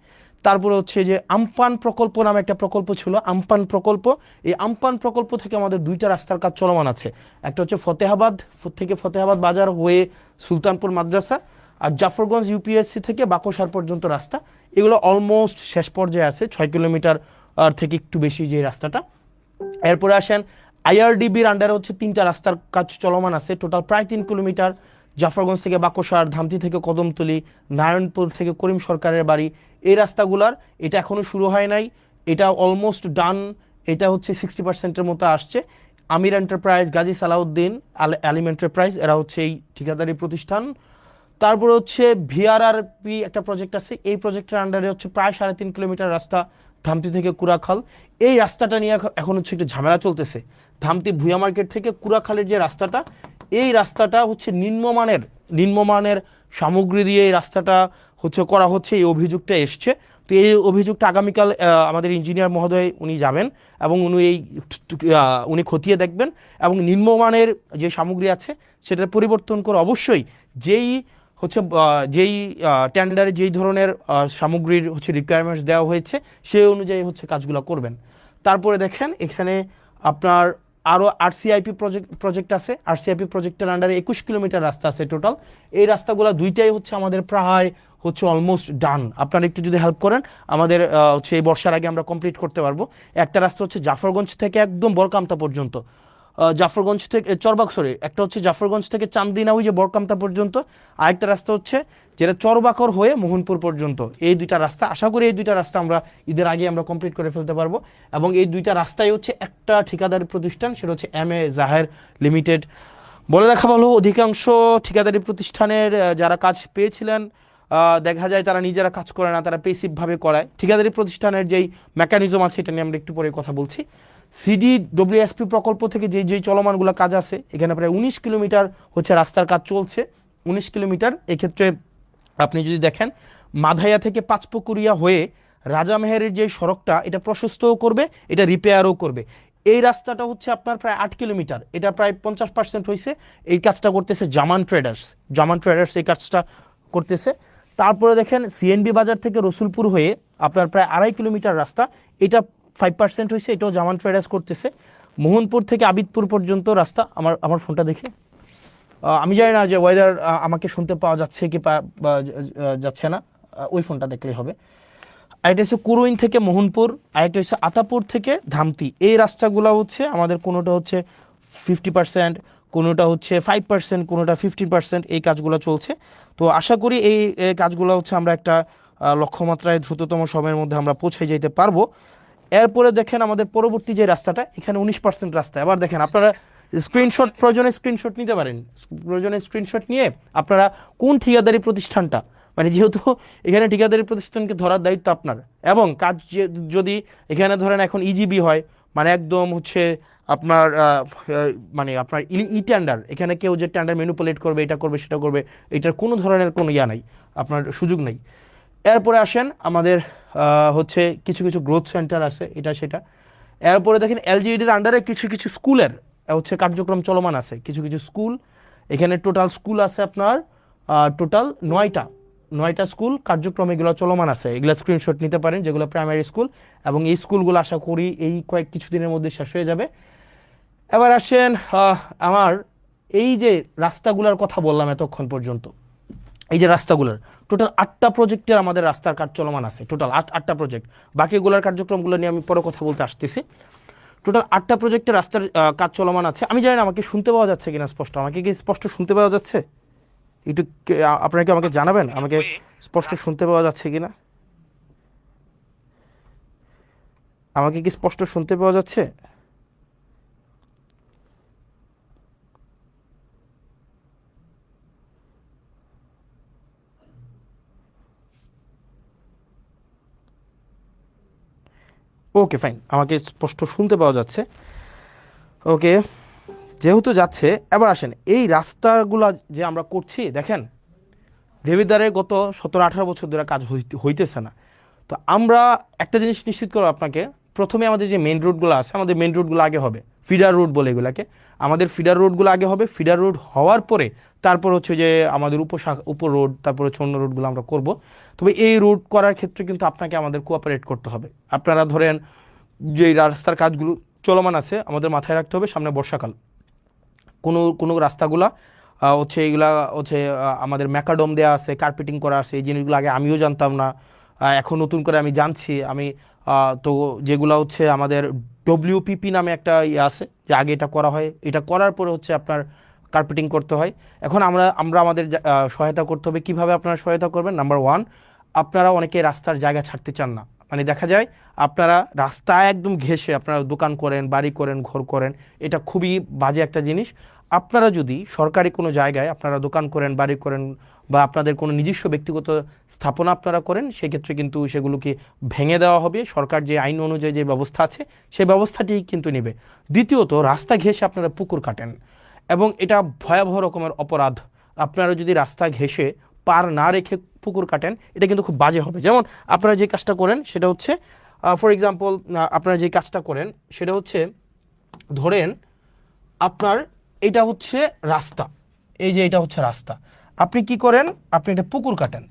তারপরে হচ্ছে যে আমপান প্রকল্প নামে একটা প্রকল্প ছিল, আমপান প্রকল্প। এই আমপান প্রকল্প থেকে আমাদের 2টা রাস্তার কাজ চলমান আছে। একটা হচ্ছে ফতেহাবাদ থেকে ফতেহাবাদ বাজার হয়ে সুলতানপুর মাদ্রাসা, আর জাফরগঞ্জ ইউপিএসসি থেকে বাকশার পর্যন্ত রাস্তা। এগুলো অলমোস্ট শেষ পর্যায়ে আছে, 6 কিলোমিটার থেকে একটু বেশি যে রাস্তাটা। এরপরে আসেন আইআরডিবির আন্ডারে হচ্ছে 3টা রাস্তার কাজ চলমান আছে, টোটাল প্রায় 3 কিলোমিটার। জাফরগঞ্জ থেকে বাকশার, ধামতি থেকে কদমতলি, নারায়ণপুর থেকে করিম সরকারের বাড়ি, এই রাস্তাগুলার এটা এখনও শুরু হয় নাই, এটা অলমোস্ট ডান। এটা হচ্ছে 60%-এর মতো আসছে। আমির এন্টারপ্রাইজ, গাজী সালাউদ্দিন, আলিম এন্টারপ্রাইজ, এরা হচ্ছে এই ঠিকাদারি প্রতিষ্ঠান। তারপরে হচ্ছে ভিআরআরপি একটা প্রজেক্ট আছে, এই প্রজেক্টের আন্ডারে হচ্ছে প্রায় 3.5 কিলোমিটার রাস্তা ধামতি থেকে কুড়াখাল। এই রাস্তাটা নিয়ে এখন হচ্ছে একটু ঝামেলা চলতেছে। ধামতি ভুয়া মার্কেট থেকে কুড়াখালের যে রাস্তাটা, এই রাস্তাটা হচ্ছে নিম্নমানের সামগ্রী দিয়ে এই রাস্তাটা হচ্ছে করা হচ্ছে, এই অভিযোগটা এসছে। তো এই অভিযোগটা আগামীকাল আমাদের ইঞ্জিনিয়ার মহোদয় উনি যাবেন এবং উনি খতিয়ে দেখবেন এবং নিম্নমানের যে সামগ্রী আছে সেটা পরিবর্তন করে অবশ্যই যেই হচ্ছে যেই টেন্ডারে যেই ধরনের সামগ্রীর হচ্ছে রিকোয়ারমেন্টস দেওয়া হয়েছে সেই অনুযায়ী হচ্ছে কাজগুলো করবেন। তারপরে দেখেন এখানে আপনার আরও প্রজেক্ট আছে। আরসিআইপি প্রজেক্টের আন্ডারে 21 কিলোমিটার রাস্তা আছে টোটাল। এই রাস্তাগুলো দুইটাই হচ্ছে আমাদের প্রায় হচ্ছে অলমোস্ট ডান। আপনারা একটু যদি হেল্প করেন আমাদের হচ্ছে এই বর্ষার আগে আমরা কমপ্লিট করতে পারবো। একটা রাস্তা হচ্ছে জাফরগঞ্জ থেকে একদম বরকামতা পর্যন্ত, জাফরগঞ্জ থেকে একটা হচ্ছে জাফরগঞ্জ থেকে চান্দিনা ওই যে বরকামতা পর্যন্ত, আরেকটা রাস্তা হচ্ছে যেটা চরবাকর হয়ে মোহনপুর পর্যন্ত। এই দুইটা রাস্তা, আশা করি এই দুইটা রাস্তা আমরা ঈদের আগে আমরা কমপ্লিট করে ফেলতে পারবো। এবং এই দুইটা রাস্তায় হচ্ছে একটা ঠিকাদারি প্রতিষ্ঠান, সেটা হচ্ছে MA জাহের লিমিটেড। বলে রাখা ভালো, অধিকাংশ ঠিকাদারি প্রতিষ্ঠানের যারা কাজ পেয়েছিলেন দেখা যায় তারা নিজেরা কাজ করে না, তারা পেসিভভাবে করায়। ঠিকাদারি প্রতিষ্ঠানের যেই মেকানিজম আছে এটা নিয়ে আমরা একটু পরে কথা বলছি। CDWSP প্রকল্প থেকে যেই চলমানগুলো কাজ আছে, এখানে প্রায় 19 কিলোমিটার হচ্ছে রাস্তার কাজ চলছে। 19 কিলোমিটার, এক্ষেত্রে আপনি যদি দেখেন মাধাইয়া থেকে পাঁচপুকুরিয়া হয়ে রাজামেহেরের যে সড়কটা এটা প্রশস্তও করবে, এটা রিপেয়ারও করবে। এই রাস্তাটা হচ্ছে আপনার প্রায় 8 কিলোমিটার, এটা প্রায় 50% হয়েছে। এই কাজটা করতেছে জামান ট্রেডার্স এই কাজটা করতেছে। তারপরে দেখেন CNB বাজার থেকে রসুলপুর হয়ে আপনার প্রায় 2.5 কিলোমিটার রাস্তা, এটা 5% হয়েছে, এটাও জামান ট্রেডার্স করতেছে। মোহনপুর থেকে আবিদপুর পর্যন্ত রাস্তা, আমার ফোনটা দেখে আমি জানি না যে ওয়েদার আমাকে শুনতে পাওয়া যাচ্ছে কি যাচ্ছে না, ওই ফোনটা দেখলেই হবে। আরেকটা হচ্ছে কুরুইন থেকে মোহনপুর, আরেকটা হচ্ছে আতাপুর থেকে ধামতি। এই রাস্তাগুলো হচ্ছে আমাদের কোনোটা হচ্ছে 50%, কোনোটা হচ্ছে 5%, কোনোটা 15%, এই কাজগুলো চলছে। তো আশা করি এই কাজগুলো হচ্ছে আমরা একটা লক্ষ্যমাত্রায় দ্রুততম সময়ের মধ্যে আমরা পৌঁছে যেতে পারবো। এরপরে দেখেন আমাদের পরবর্তী যে রাস্তাটা, এখানে 19% রাস্তা। এবার দেখেন আপনারা প্রয়োজনে স্ক্রিনশট নিতে পারেন। প্রয়োজনে স্ক্রিনশট নিয়ে আপনারা কোন ঠিকাদারি প্রতিষ্ঠানটা, মানে যেহেতু এখানে ঠিকাদারি প্রতিষ্ঠানকে ধরার দায়িত্ব আপনার, এবং কাজ যদি এখানে ধরেন এখন ইজিবি হয়, মানে একদম হচ্ছে আপনার মানে আপনার টেন্ডার, এখানে কেউ যে টেন্ডার ম্যানিপুলেট করবে, এটা করবে সেটা করবে, এটার কোনো ধরনের কোনো নাই, আপনার সুযোগ নেই। এরপরে আসেন আমাদের হচ্ছে কিছু কিছু গ্রোথ সেন্টার আছে, এটা সেটা। এরপরে দেখেন LGEDর আন্ডারে কিছু স্কুলের হচ্ছে কার্যক্রম চলমান আছে, কিছু স্কুল। এখানে টোটাল স্কুল আছে আপনার টোটাল 9টা স্কুল কার্যক্রম এগুলো চলমান আছে। এগুলো স্ক্রিনশট নিতে পারেন, যেগুলো প্রাইমারি স্কুল, এবং এই স্কুলগুলো আশা করি এই কিছুদিনের মধ্যে শেষ হয়ে যাবে। এবার আসেন আমার এই যে রাস্তাগুলোর কথা বললাম এতক্ষণ পর্যন্ত, এই যে রাস্তাগুলোর টোটাল 8টা প্রজেক্টের আমাদের রাস্তার কাজ চলমান আছে, টোটাল 8টা প্রজেক্ট। বাকিগুলোর কার্যক্রমগুলো নিয়ে আমি পরে কথা বলতে আসতেছি। টোটাল 8টা প্রজেক্টের রাস্তার কাজ চলমান আছে। আমি জানি না আমাকে শুনতে পাওয়া যাচ্ছে কিনা স্পষ্ট, আমাকে কি স্পষ্ট শুনতে পাওয়া যাচ্ছে? একটু আপনারা কি আমাকে জানাবেন আমাকে স্পষ্ট শুনতে পাওয়া যাচ্ছে কিনা, আমাকে কি স্পষ্ট শুনতে পাওয়া যাচ্ছে? ওকে ফাইন, আমাকে স্পষ্ট শুনতে পাওয়া যাচ্ছে। ওকে, যেহেতু যাচ্ছে, এবার আসেন এই রাস্তাগুলো যে আমরা করছি, দেখেন দেবিদ্বারে গত 17-18 বছর ধরে কাজ হইতেছে না। তো আমরা একটা জিনিস নিশ্চিত করবো আপনাকে, প্রথমে আমাদের যে মেন রুটগুলো আছে, আমাদের মেন রুটগুলো আগে হবে, ফিডার রুট বলে এগুলাকে, আমাদের ফিডার রুটগুলো আগে হবে। ফিডার রুট হওয়ার পরে তারপর হচ্ছে যে আমাদের উপর রোড, তারপর হচ্ছে অন্য রুটগুলো আমরা করব। তবে এই রুট করার ক্ষেত্রে কিন্তু আপনাকে আমাদের কোঅপারেট করতে হবে। আপনারা ধরেন যে রাস্তার কাজগুলো চলমান আছে, আমাদের মাথায় রাখতে হবে সামনে বর্ষাকাল, কোনো রাস্তাগুলা হচ্ছে এইগুলা হচ্ছে আমাদের ম্যাকাডম দেওয়া আছে, কার্পেটিং করা আছে, এই জিনিসগুলো আগে আমিও জানতাম না, এখন নতুন করে আমি জানছি। তো যেগুলো হচ্ছে আমাদের WPP নামে একটা ইয়ে আছে, যে আগে এটা করা হয়, এটা করার পরে হচ্ছে আপনার কার্পেটিং করতে হয়। এখন আমরা আমাদের সহায়তা করতে হবে। কিভাবে আপনারা সহায়তা করবেন? নাম্বার 1, আপনারা অনেকে রাস্তার জায়গা ছাড়তে চান না। মানে দেখা যায় আপনারা রাস্তায় একদম ঘেঁষে আপনারা দোকান করেন, বাড়ি করেন, ঘর করেন, এটা খুবই বাজে একটা জিনিস। আপনারা যদি সরকারি কোনো জায়গায় আপনারা দোকান করেন, বাড়ি করেন, বা আপনাদের কোনো নিজস্ব ব্যক্তিগত স্থাপনা আপনারা করেন, সেক্ষেত্রে কিন্তু সেগুলোকে ভেঙে দেওয়া হবে। সরকার যে আইন অনুযায়ী যে ব্যবস্থা আছে সেই ব্যবস্থাটি কিন্তু নেবে। দ্বিতীয়ত, রাস্তা ঘেঁষে আপনারা পুকুর কাটেন, এবং এটা ভয়াবহ রকমের অপরাধ। আপনারা যদি রাস্তা ঘেঁষে পার না রেখে পুকুর কাটেন, এটা কিন্তু খুব বাজে হবে। যেমন আপনারা যে কাজটা করেন সেটা হচ্ছে, ফর এক্সাম্পল, আপনারা যে কাজটা করেন সেটা হচ্ছে, ধরেন আপনার এটা হচ্ছে রাস্তা, এই যে এটা হচ্ছে রাস্তা, আপনি কি করেন, আপনি এটা পুকুর কাটেন,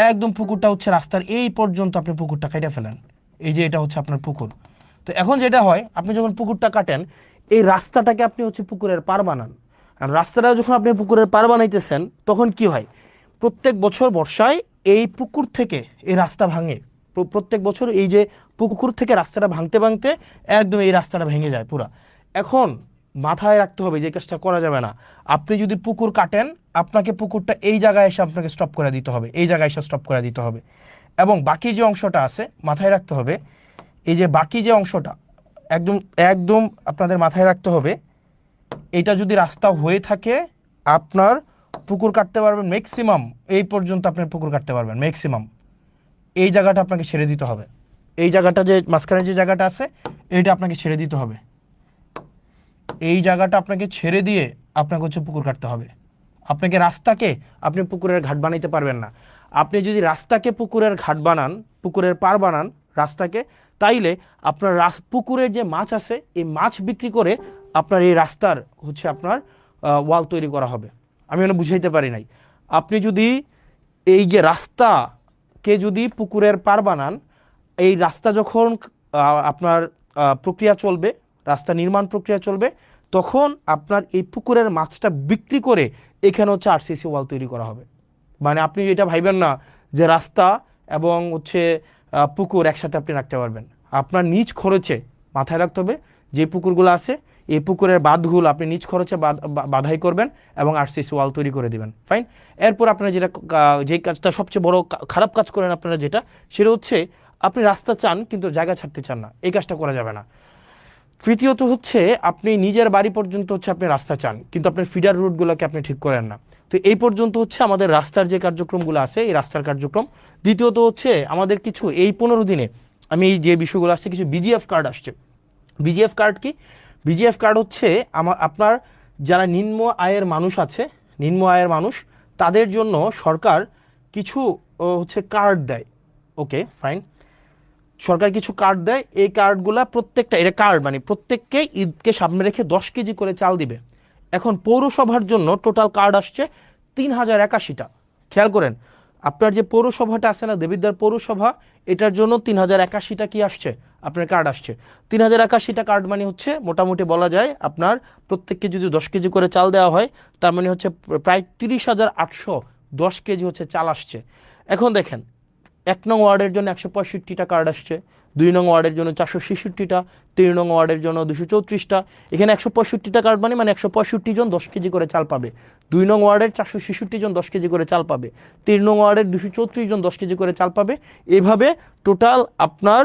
একদম পুকুরটা হচ্ছে রাস্তার এই পর্যন্ত আপনি পুকুরটা কেটে ফেলেন, এই যে এটা হচ্ছে আপনার পুকুর। তো এখন যেটা হয়, আপনি যখন পুকুরটা কাটেন, এই রাস্তাটাকে আপনি হচ্ছে পুকুরের পার বানান। আর রাস্তাটা যখন আপনি পুকুরের পার বানাইতেছেন, তখন কি হয়, প্রত্যেক বছর বর্ষায় এই পুকুর থেকে এই রাস্তা ভাঙে। প্রত্যেক বছর এই যে পুকুর থেকে রাস্তাটা ভাঙতে ভাঙতে একদম এই রাস্তাটা ভেঙে যায় পুরা। এখন মাথায় রাখতে হবে যে কাজটা করা যাবে না। আপনি যদি পুকুর কাটেন, আপনাকে পুকুরটা এই জায়গায় এসে আপনাকে স্টপ করে দিতে হবে, এই জায়গায় এসে স্টপ করে দিতে হবে। এবং বাকি যে অংশটা আছে মাথায় রাখতে হবে, এই যে বাকি যে অংশটা একদম একদম আপনাদের মাথায় রাখতে হবে, এটা যদি রাস্তা হয়ে থাকে, আপনার পুকুর কাটতে পারবেন ম্যাক্সিমাম এই পর্যন্ত, আপনার পুকুর কাটতে পারবেন ম্যাক্সিমাম। এই জায়গাটা আপনাকে ছেড়ে দিতে হবে, এই জায়গাটা যে মাঝখানে যে জায়গাটা আছে এইটা আপনাকে ছেড়ে দিতে হবে, এই জায়গাটা আপনাকে ছেড়ে দিয়ে আপনাকে হচ্ছে পুকুর কাটতে হবে। আপনাকে রাস্তাকে আপনি পুকুরের ঘাট বানাইতে পারবেন না। আপনি যদি রাস্তাকে পুকুরের ঘাট বানান, পুকুরের পার বানান রাস্তাকে, তাইলে আপনার পুকুরের যে মাছ আছে এই মাছ বিক্রি করে আপনার এই রাস্তার হচ্ছে আপনার ওয়াল তৈরি করা হবে। আমি মনে বুঝাইতে পারি নাই। আপনি যদি এই যে রাস্তাকে যদি পুকুরের পার বানান, এই রাস্তা যখন আপনার প্রক্রিয়া চলবে, রাস্তা নির্মাণ প্রক্রিয়া চলবে, তখন আপনার এই পুকুরের মাছটা বিক্রি করে এখানে হচ্ছে আরসিসি ওয়াল তৈরি করা হবে। মানে আপনি এটা ভাইবেন না যে রাস্তা এবং হচ্ছে পুকুর একসাথে আপনি রাখতে পারবেন। আপনার নিজ খরচে মাথায় রাখতে হবে, যে পুকুরগুলো আছে এই পুকুরের বাঁধগুলো আপনি নিজ খরচে বাধাই করবেন এবং আরসিসি ওয়াল তৈরি করে দিবেন। ফাইন। এরপর আপনারা যেটা, যে কাজটা সবচেয়ে বড় খারাপ কাজ করেন আপনারা, যেটা সেটা হচ্ছে আপনি রাস্তা চান কিন্তু জায়গা ছাড়তে চান না, এই কাজটা করা যাবে না। তৃতীয়ত হচ্ছে, আপনি নিজের বাড়ি পর্যন্ত হচ্ছে আপনি রাস্তা চান কিন্তু আপনার ফিডার রুটগুলোকে আপনি ঠিক করেন না। তো এই পর্যন্ত হচ্ছে আমাদের রাস্তার যে কার্যক্রমগুলো আছে, এই রাস্তার কার্যক্রম। দ্বিতীয়ত হচ্ছে আমাদের কিছু এই 15 দিনে আমি এই যে বিষয়গুলো আসছে, কিছু বিজিএফ কার্ড আসছে। বিজিএফ কার্ড কি? বিজিএফ কার্ড হচ্ছে আপনার যারা নিম্ন আয়ের মানুষ আছে, নিম্ন আয়ের মানুষ, তাদের জন্য সরকার কিছু হচ্ছে কার্ড দেয়। ওকে ফাইন, সরকার কিছু কার্ড দেয়। এই কার্ডগুলা প্রত্যেকটা, এটা কার্ড মানে প্রত্যেককে ঈদকে সামনে রেখে 10 কেজি করে চাল দিবে। এখন পৌরসভার জন্য টোটাল কার্ড আসছে 3081টা। খেয়াল করেন, আপনার যে পৌরসভাটা আছে না, দেবিদ্বার পৌরসভা, এটার জন্য 3081টা কি আসছে, আপনার কার্ড আসছে। 3081টা কার্ড মানে হচ্ছে মোটামুটি বলা যায় আপনার প্রত্যেককে যদি 10 কেজি করে চাল দেওয়া হয়, তার মানে হচ্ছে প্রায় 30,810 কেজি হচ্ছে চাল আসছে। এখন দেখেন, 1 নং ওয়ার্ডের জন্য 165টা কার্ড আসছে, 2 নং ওয়ার্ডের জন্য 466টা, 3 নং ওয়ার্ডের জন্য 234টা। এখানে 165টা কার্ড মানে 165 জন 10 কেজি করে চাল পাবে। 2 নং ওয়ার্ডের 466 জন 10 কেজি করে চাল পাবে। 3 নং ওয়ার্ডের 234 জন 10 কেজি করে চাল পাবে। এইভাবে টোটাল আপনার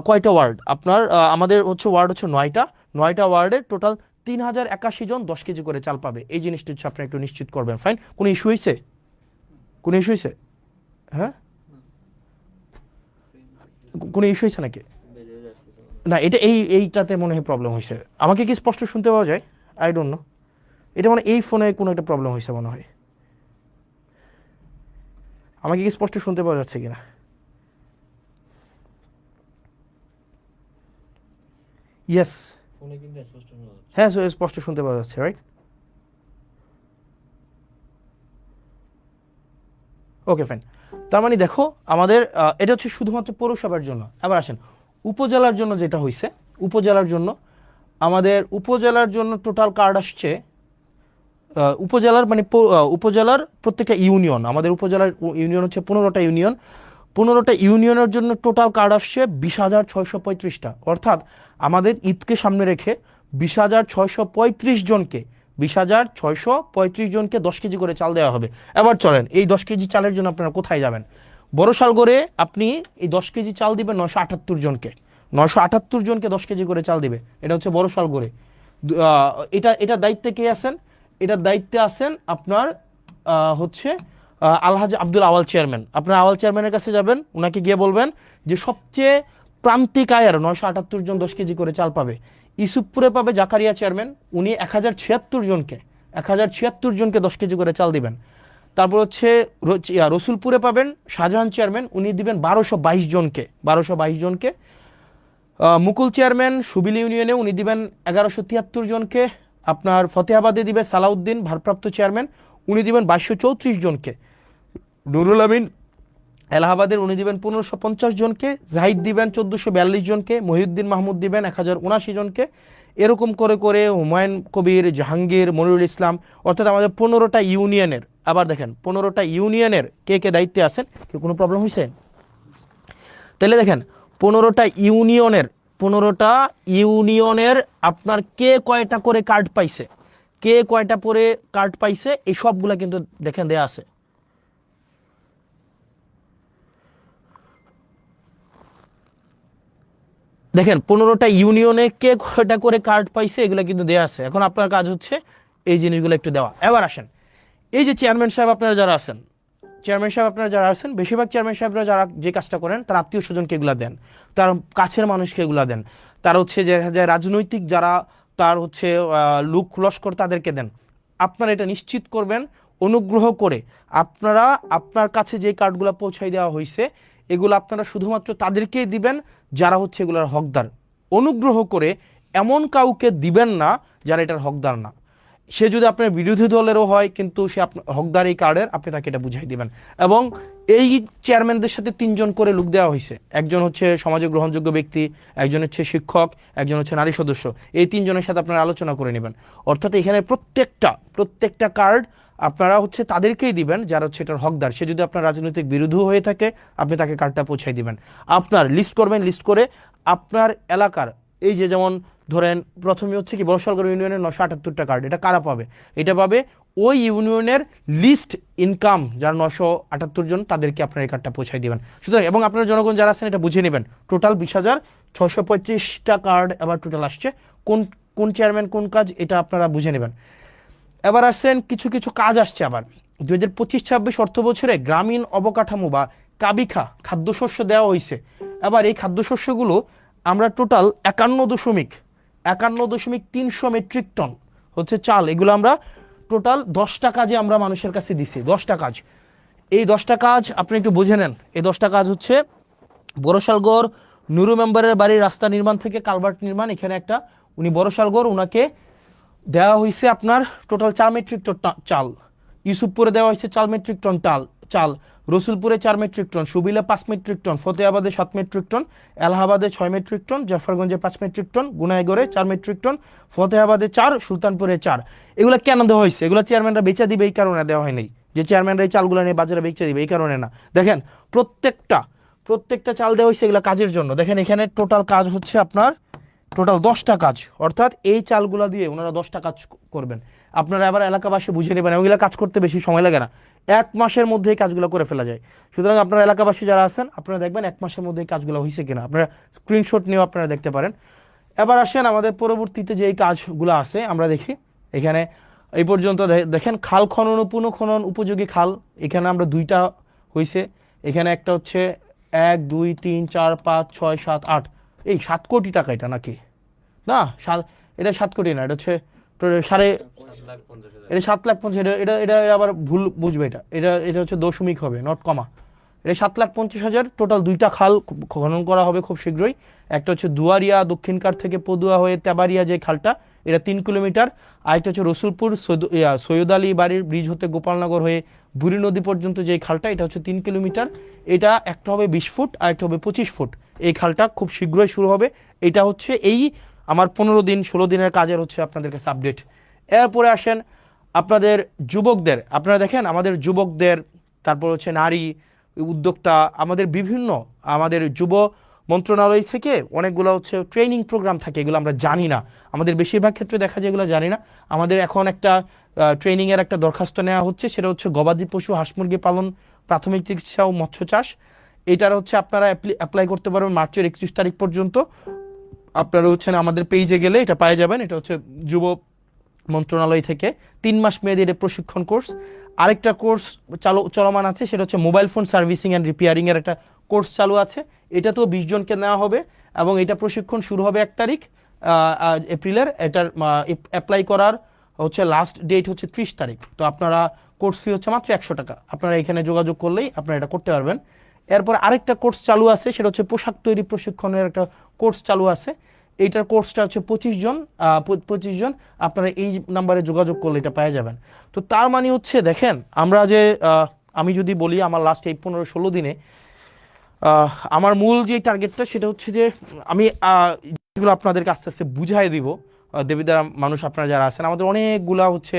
কয়টা ওয়ার্ড, আপনার আমাদের হচ্ছে ওয়ার্ড হচ্ছে 9টা ওয়ার্ডের টোটাল 3081 জন 10 কেজি করে চাল পাবে। এই জিনিসটা হচ্ছে আপনি একটু নিশ্চিত করবেন। ফাইন। কোনো ইস্যু হয়েছে? কোনো ইস্যু হয়েছে? হ্যাঁ, কোনো ইস্যু হয়েছে নাকি? না, এটা এইটাতে মনে হয় প্রবলেম হয়েছে। আমাকে কি স্পষ্ট শুনতে পাওয়া যায়? আই ডোন্ট নো, এটা মানে এই ফোনে কোনো একটা প্রবলেম হয়েছে মনে হয়। আমাকে কি স্পষ্ট শুনতে পাওয়া যাচ্ছে কিনা? ইয়েস, হ্যাঁ স্পষ্ট শুনতে পাওয়া যাচ্ছে, রাইট? Okay fine. তার মানে দেখো, আমাদের এটা হচ্ছে শুধুমাত্র পৌরসভার জন্য। এবার আসেন উপজেলার জন্য যেটা হয়েছে। উপজেলার জন্য আমাদের উপজেলার জন্য টোটাল কার্ড আসছে, উপজেলার মানে উপজেলার প্রত্যেকটা ইউনিয়ন, আমাদের উপজেলার ইউনিয়ন হচ্ছে 15টা ইউনিয়ন। 15টা ইউনিয়নের জন্য টোটাল কার্ড আসছে 20,635টা। অর্থাৎ আমাদের ঈদকে সামনে রেখে 20,635 জনকে, 20,635 জনকে 10 কেজি করে চাল দেওয়া হবে। এবার চলেন, এই 10 কেজি চালের জন্য আপনারা কোথায় যাবেন? বড়শালগড়ে আপনি এই 10 কেজি চাল দিবেন 978 জনকে। 978 জনকে 10 কেজি করে চাল দিবে। এটা হচ্ছে বড়শালগড়ে। এটা দায়িত্বে কে আছেন? এটার দায়িত্বে আছেন আপনার হচ্ছে আলহাজ আব্দুল আওয়াল চেয়ারম্যান। আপনার আওয়াল চেয়ারম্যানের কাছে যাবেন, ওনাকে গিয়ে বলবেন যে সবচেয়ে প্রান্তিক আয়ের 978 জন 10 কেজি করে চাল পাবে। ইসুফপুরে পাবে জাকারিয়া চেয়ারম্যান, উনি 1076 জনকে 1076 জনকে 10 কেজি করে চাল দিবেন। তারপর হচ্ছে রসুলপুরে পাবেন শাহজাহান চেয়ারম্যান, উনি দিবেন 1222 জনকে। মুকুল চেয়ারম্যান সুবিল ইউনিয়নে উনি দিবেন 1173 জনকে। আপনার ফতেহাবাদে দিবে সালাউদ্দিন ভারপ্রাপ্ত চেয়ারম্যান, উনি দিবেন 2234 জনকে। নুরুল আমিন এলাহাবাদের উনি দিবেন 1550 জনকে। জাহিদ দিবেন 1442 জনকে। মহিউদ্দিন মাহমুদ দিবেন 1079 জনকে। এরকম করে করে হুমায়ুন কবির, জাহাঙ্গীর, মনিরুল ইসলাম, অর্থাৎ আমাদের 15টা ইউনিয়নের, আবার দেখেন 15টা ইউনিয়নের কে কে দায়িত্বে আছেন, কি কোনো প্রবলেম হয়েছে? তাহলে দেখেন 15টা ইউনিয়নের আপনার কে কয়টা করে কার্ড পাইছে, কে কয়টা করে কার্ড পাইছে, এই সবগুলা কিন্তু দেখেন দেয়া আছে। দেখেন 15টা ইউনিয়নে কে কয়টা করে কার্ড পাইছে এগুলো কিন্তু দেয়া আছে। এখন আপনার কাজ হচ্ছে এই জিনিসগুলো একটু দেওয়া। এবার আসেন, এই যে চেয়ারম্যান সাহেব আপনারা যারা আছেন, বেশিরভাগ চেয়ারম্যান সাহেবরা যারা যে কাজটা করেন, তার আত্মীয় স্বজনকে এগুলা দেন, তার কাছের মানুষকে এগুলা দেন, তার হচ্ছে যে রাজনৈতিক যারা তার হচ্ছে লোক লস্কর তাদেরকে দেন। আপনারা এটা নিশ্চিত করবেন অনুগ্রহ করে, আপনারা আপনার কাছে যে কার্ডগুলো পৌঁছাই দেওয়া হয়েছে এগুলো আপনারা শুধুমাত্র তাদেরকেই দিবেন যারা হচ্ছে এগুলোর হকদার। অনুগ্রহ করে এমন কাউকে দিবেন না যারা এটার হকদার না। সে যদি আপনার বিরোধী দলেরও হয় কিন্তু সে আপনার হকদার এই কার্ডের, আপনি তাকে এটা বুঝাই দিবেন। এবং এই চেয়ারম্যানদের সাথে 3 জন করে লোক দেওয়া হয়েছে। একজন হচ্ছে সমাজে গ্রহণযোগ্য ব্যক্তি, একজন হচ্ছে শিক্ষক, একজন হচ্ছে নারী সদস্য। এই 3 জনের সাথে আপনারা আলোচনা করে নেবেন। অর্থাৎ এখানে প্রত্যেকটা কার্ড আপনারা হচ্ছে তাদেরকেই দিবেন যারা হচ্ছে এটার হকদার। সে যদি আপনার রাজনৈতিক বিরোধী হয়ে থাকে আপনি তাকে কার্ডটা পৌঁছাই দিবেন। আপনার লিস্ট করবেন, লিস্ট করে আপনার এলাকার এই যে যেমন ধরেন প্রথমে হচ্ছে কি বড়শালগড় ইউনিয়নের 978টা কার্ড, এটা কারা পাবে? এটা পাবে ওই ইউনিয়নের লিস্ট ইনকাম যারা 978 জন, তাদেরকে আপনার এই কার্ডটা পৌঁছাই দিবেন। সুতরাং এবং আপনার জনগণ যারা আছেন এটা বুঝে নেবেন, টোটাল 20,625টা কার্ড এবার টোটাল আসছে। কোন কোন চেয়ারম্যান কোন কাজ এটা আপনারা বুঝে নেবেন। এবার আসছেন কিছু কিছু কাজ আসছে আবার 2025-26 অর্থ বছরে গ্রামীণ অবকাঠামো বা কাবিখা খাদ্যশস্য দেওয়া হয়েছে। এবার এই খাদ্যশস্যগুলো আমরা টোটাল 51.300 মেট্রিক টন হচ্ছে চাল, এগুলো আমরা টোটাল 10টা কাজে আমরা মানুষের কাছে দিছি। 10টা কাজ, এই 10টা কাজ আপনি একটু বুঝে নেন। এই 10টা কাজ হচ্ছে বড়শালগড় নুরু মেম্বারের বাড়ির রাস্তা নির্মাণ থেকে কালভার্ট নির্মাণ, এখানে একটা উনি বড়শালগড় ওনাকে দেওয়া হয়েছে আপনার টোটাল 4 মেট্রিক টন চাল। ইউসুফপুরে দেওয়া হয়েছে 4 মেট্রিক টন চাল। রসুলপুরে 4 মেট্রিক টন, সুবিলে 5 মেট্রিক টন, ফতেহাবাদে 7 মেট্রিক টন, এলাহাবাদে 6 মেট্রিক টন, জাফরগঞ্জে 5 মেট্রিক টন, গুনাইগড়ে 4 মেট্রিক টন, ফতেহাবাদে 4, সুলতানপুরে 4। এগুলো কেন দেওয়া হয়েছে? এগুলো চেয়ারম্যানরা বেচা দিবে এই কারণে দেওয়া হয়নি যে চেয়ারম্যানরা এই চালগুলো নিয়ে বাজারে বেচে দিবে, এই কারণে না। দেখেন প্রত্যেকটা চাল দেওয়া হয়েছে এগুলো কাজের জন্য। দেখেন এখানে টোটাল কাজ হচ্ছে আপনার টোটাল 10টা কাজ, অর্থাৎ এই চালগুলো দিয়ে ওনারা 10টা কাজ করবেন। আপনারা আবার এলাকাবাসী বুঝে নেবেন, ওইগুলো কাজ করতে বেশি সময় লাগে না, 1 মাসের মধ্যে এই কাজগুলো করে ফেলা যায়। সুতরাং আপনারা এলাকাবাসী যারা আছেন আপনারা দেখবেন 1 মাসের মধ্যে এই কাজগুলো হয়েছে কিনা, আপনারা স্ক্রিনশট নিয়েও আপনারা দেখতে পারেন। এবার আসেন আমাদের পরবর্তীতে যে এই কাজগুলো আছে আমরা দেখি। এখানে এই পর্যন্ত দেখেন খাল খনন ও পুনঃখনন উপযোগী খাল, এখানে আমরা 2টা হয়েছে। এখানে একটা হচ্ছে 1, 2, 3, 4, 5, 6, 7, 8, এই 7 কোটি টাকা এটা নাকি না, এটা 7 কোটি না, এটা হচ্ছে এটা 7,50,000, এটা এটা আবার ভুল বুঝবে, এটা হচ্ছে দশমিক হবে, নট কমা। এটা 7,50,000 টোটাল। 2টা খাল খনন করা হবে খুব শীঘ্রই। একটা হচ্ছে দুয়ারিয়া দক্ষিণকার থেকে পদুয়া হয়ে তেবারিয়া যে খালটা, এটা 3 কিলোমিটার। আরেকটা হচ্ছে রসুলপুর সৈয়দ আলী বাড়ির ব্রিজ হতে গোপালনগর হয়ে বুড়ি নদী পর্যন্ত যে খালটা, এটা হচ্ছে 3 কিলোমিটার। এটা একটা হবে 20 ফুট আর একটা হবে 25 ফুট। এই খালটা খুব শীঘ্রই শুরু হবে। এটা হচ্ছে এই আমার 15 দিনের কাজের হচ্ছে আপনাদের কাছে আপডেট। এরপরে আসেন আপনাদের যুবকদের, আপনারা দেখেন আমাদের যুবকদের, তারপর হচ্ছে নারী উদ্যোক্তা, আমাদের যুব মন্ত্রণালয় থেকে অনেকগুলো হচ্ছে ট্রেনিং প্রোগ্রাম থাকে, এগুলো আমরা জানি না। আমাদের বেশিরভাগ ক্ষেত্রে দেখা যায় এগুলো জানি না। আমাদের এখন একটা ট্রেনিংয়ের একটা দরখাস্ত নেওয়া হচ্ছে, সেটা হচ্ছে গবাদি পশু হাঁস মুরগি পালন, প্রাথমিক চিকিৎসা ও মৎস্য চাষ। এটার হচ্ছে আপনারা অ্যাপ্লাই করতে পারবেন মার্চের 31 তারিখ পর্যন্ত। আপনারা হচ্ছেন আমাদের পেজে গেলে এটা পাওয়া যাবেন। এটা হচ্ছে যুব মন্ত্রণালয় থেকে 3 মাস মেয়াদী এটা প্রশিক্ষণ কোর্স। আরেকটা কোর্স চলমান আছে, সেটা হচ্ছে mobile phone servicing and repairing এর একটা কোর্স চালু আছে। এটা তো 20 জনকে নেওয়া হবে এবং এটা প্রশিক্ষণ শুরু হবে 1 তারিখ এপ্রিলের। এটার অ্যাপ্লাই করার হচ্ছে লাস্ট ডেট হচ্ছে 30 তারিখ। তো আপনারা কোর্স ফি হচ্ছে মাত্র 100 টাকা। আপনারা এখানে যোগাযোগ করলেই আপনারা এটা করতে পারবেন। এরপর আরেকটা কোর্স চালু আছে, সেটা হচ্ছে পোশাক তৈরি প্রশিক্ষণের একটা কোর্স চালু আছে। এইটার কোর্সটা হচ্ছে 25 জন আপনারা এই নাম্বারে যোগাযোগ করলে এটা পেয়ে যাবেন। তো তার মানে হচ্ছে দেখেন, আমরা যে আমি যদি বলি আমার লাস্ট এই 15-16 দিনে আমার মূল যে টার্গেটটা সেটা হচ্ছে যে আমি যেগুলো আপনাদেরকে আস্তে আস্তে বুঝাই দিব। দেবিদ্বার মানুষ আপনারা যারা আছেন, আমাদের অনেকগুলা হচ্ছে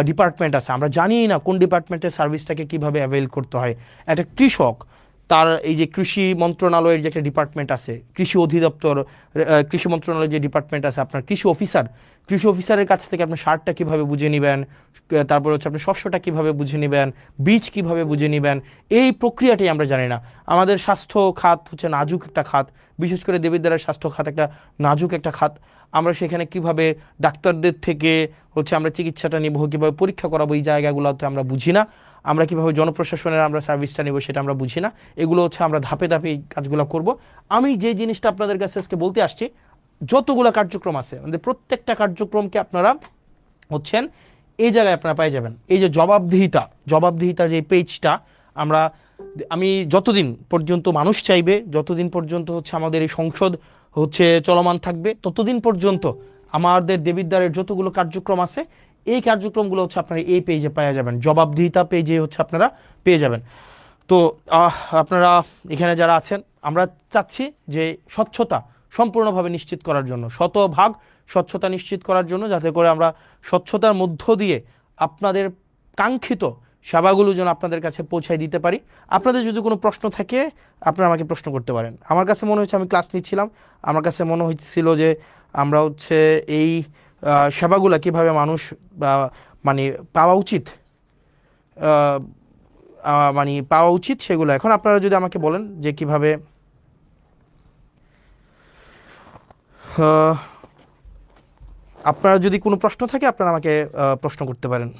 ডিপার্টমেন্ট আছে, আমরা জানি না কোন ডিপার্টমেন্টের সার্ভিসটাকে কিভাবে অ্যাভেল করতে হয়। একটা কৃষক, তার এই যে কৃষি মন্ত্রণালয়ের যে একটা ডিপার্টমেন্ট আছে, কৃষি অধিদপ্তর, কৃষি মন্ত্রণালয়ের যে ডিপার্টমেন্ট আছে, আপনার কৃষি অফিসারের কাছ থেকে আপনার সারটা কিভাবে বুঝে নেবেন, তারপর হচ্ছে আপনি শস্যটা কিভাবে বুঝে নেবেন, বীজ কিভাবে বুঝে নেবেন, এই প্রক্রিয়াটাই আমরা জানি না। আমাদের স্বাস্থ্য খাত হচ্ছে নাজুক একটা খাত, বিশেষ করে দেবিদ্বারের স্বাস্থ্য খাত একটা নাজুক একটা খাত। আমরা সেখানে কিভাবে ডাক্তারদের থেকে হচ্ছে আমরা চিকিৎসাটা নিব, কীভাবে পরীক্ষা করাবো, এই জায়গাগুলোতে আমরা বুঝি না। আমরা কিভাবে জনপ্রশাসনের আমরা সার্ভিসটা নেব সেটা আমরা বুঝি না। এগুলো হচ্ছে আমরা ধাপে ধাপে এই কাজগুলো করব। আমি যে জিনিসটা আপনাদের কাছে আজকে বলতে আসছি, যতগুলো কার্যক্রম আছে আমাদের প্রত্যেকটা কার্যক্রমকে আপনারা হচ্ছেন এই জায়গায় আপনারা পাই যাবেন। এই যে জবাবদিহিতা যে পেজটা আমি যতদিন পর্যন্ত মানুষ চাইবে, যতদিন পর্যন্ত হচ্ছে আমাদের এই সংসদ হচ্ছে চলমান থাকবে, ততদিন পর্যন্ত আমাদের দেবিদ্বারের যতগুলো কার্যক্রম আছে এই কার্যক্রমগুলো হচ্ছে আপনারা এই পেজে পাওয়া যাবেন, জবাবদিহিতা পেজে হচ্ছে আপনারা পেয়ে যাবেন। তো আপনারা এখানে যারা আছেন, আমরা চাচ্ছি যে স্বচ্ছতা সম্পূর্ণভাবে নিশ্চিত করার জন্য, শতভাগ স্বচ্ছতা নিশ্চিত করার জন্য, যাতে করে আমরা স্বচ্ছতার মধ্য দিয়ে আপনাদের কাঙ্ক্ষিত সেবাগুলো যেন আপনাদের কাছে পৌঁছায় দিতে পারি। আপনাদের যদি কোনো প্রশ্ন থাকে আপনারা আমাকে প্রশ্ন করতে পারেন। আমার কাছে মনে হচ্ছে, আমি ক্লাস নিচ্ছিলাম, আমার কাছে মনে হচ্ছিল যে আমরা হচ্ছে এই সেবাগুলো কীভাবে মানুষ মানে পাওয়া উচিত, মানে পাওয়া উচিত সেগুলো এখন আপনারা যদি আমাকে বলেন যে কিভাবে আপনারা যদি কোনো প্রশ্ন থাকে আপনারা আমাকে প্রশ্ন করতে পারেন।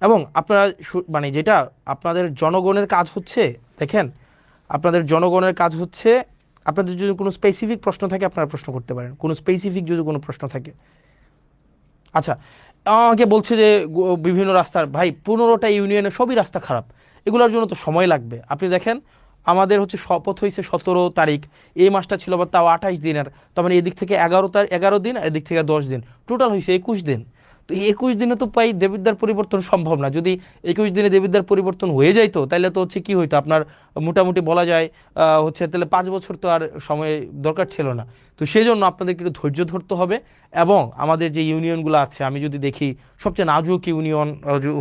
এবং আপনারা মানে যেটা আপনাদের জনগণের কাজ হচ্ছে, দেখেন আপনাদের জনগণের কাজ হচ্ছে, আপনাদের যদি কোনো স্পেসিফিক প্রশ্ন থাকে আপনারা প্রশ্ন করতে পারেন, কোনো স্পেসিফিক যদি কোনো প্রশ্ন থাকে। আচ্ছা, আমাকে বলছে যে বিভিন্ন রাস্তার, ভাই 15টা ইউনিয়নে সবই রাস্তা খারাপ, এগুলোর জন্য তো সময় লাগবে। আপনি দেখেন আমাদের হচ্ছে শপথ হয়েছে 17 তারিখ, এই মাসটা ছিল বা তাও 28 দিনের, তার মানে এদিক থেকে 11 দিন, এদিক থেকে 10 দিন, টোটাল হয়েছে 21 দিন। তো এই 21 দিনে তো প্রায় দেবিদ্বার পরিবর্তন সম্ভব না। যদি 21 দিনে দেবিদ্বার পরিবর্তন হয়ে যাইতো তাহলে তো হচ্ছে কি হইতো, আপনার মোটামুটি বলা যায় হচ্ছে তাহলে 5 বছর তো আর সময় দরকার ছিল না। তো সেই জন্য আপনাদেরকে একটু ধৈর্য ধরতে হবে। এবং আমাদের যে ইউনিয়নগুলো আছে, আমি যদি দেখি সবচেয়ে নাজুক ইউনিয়ন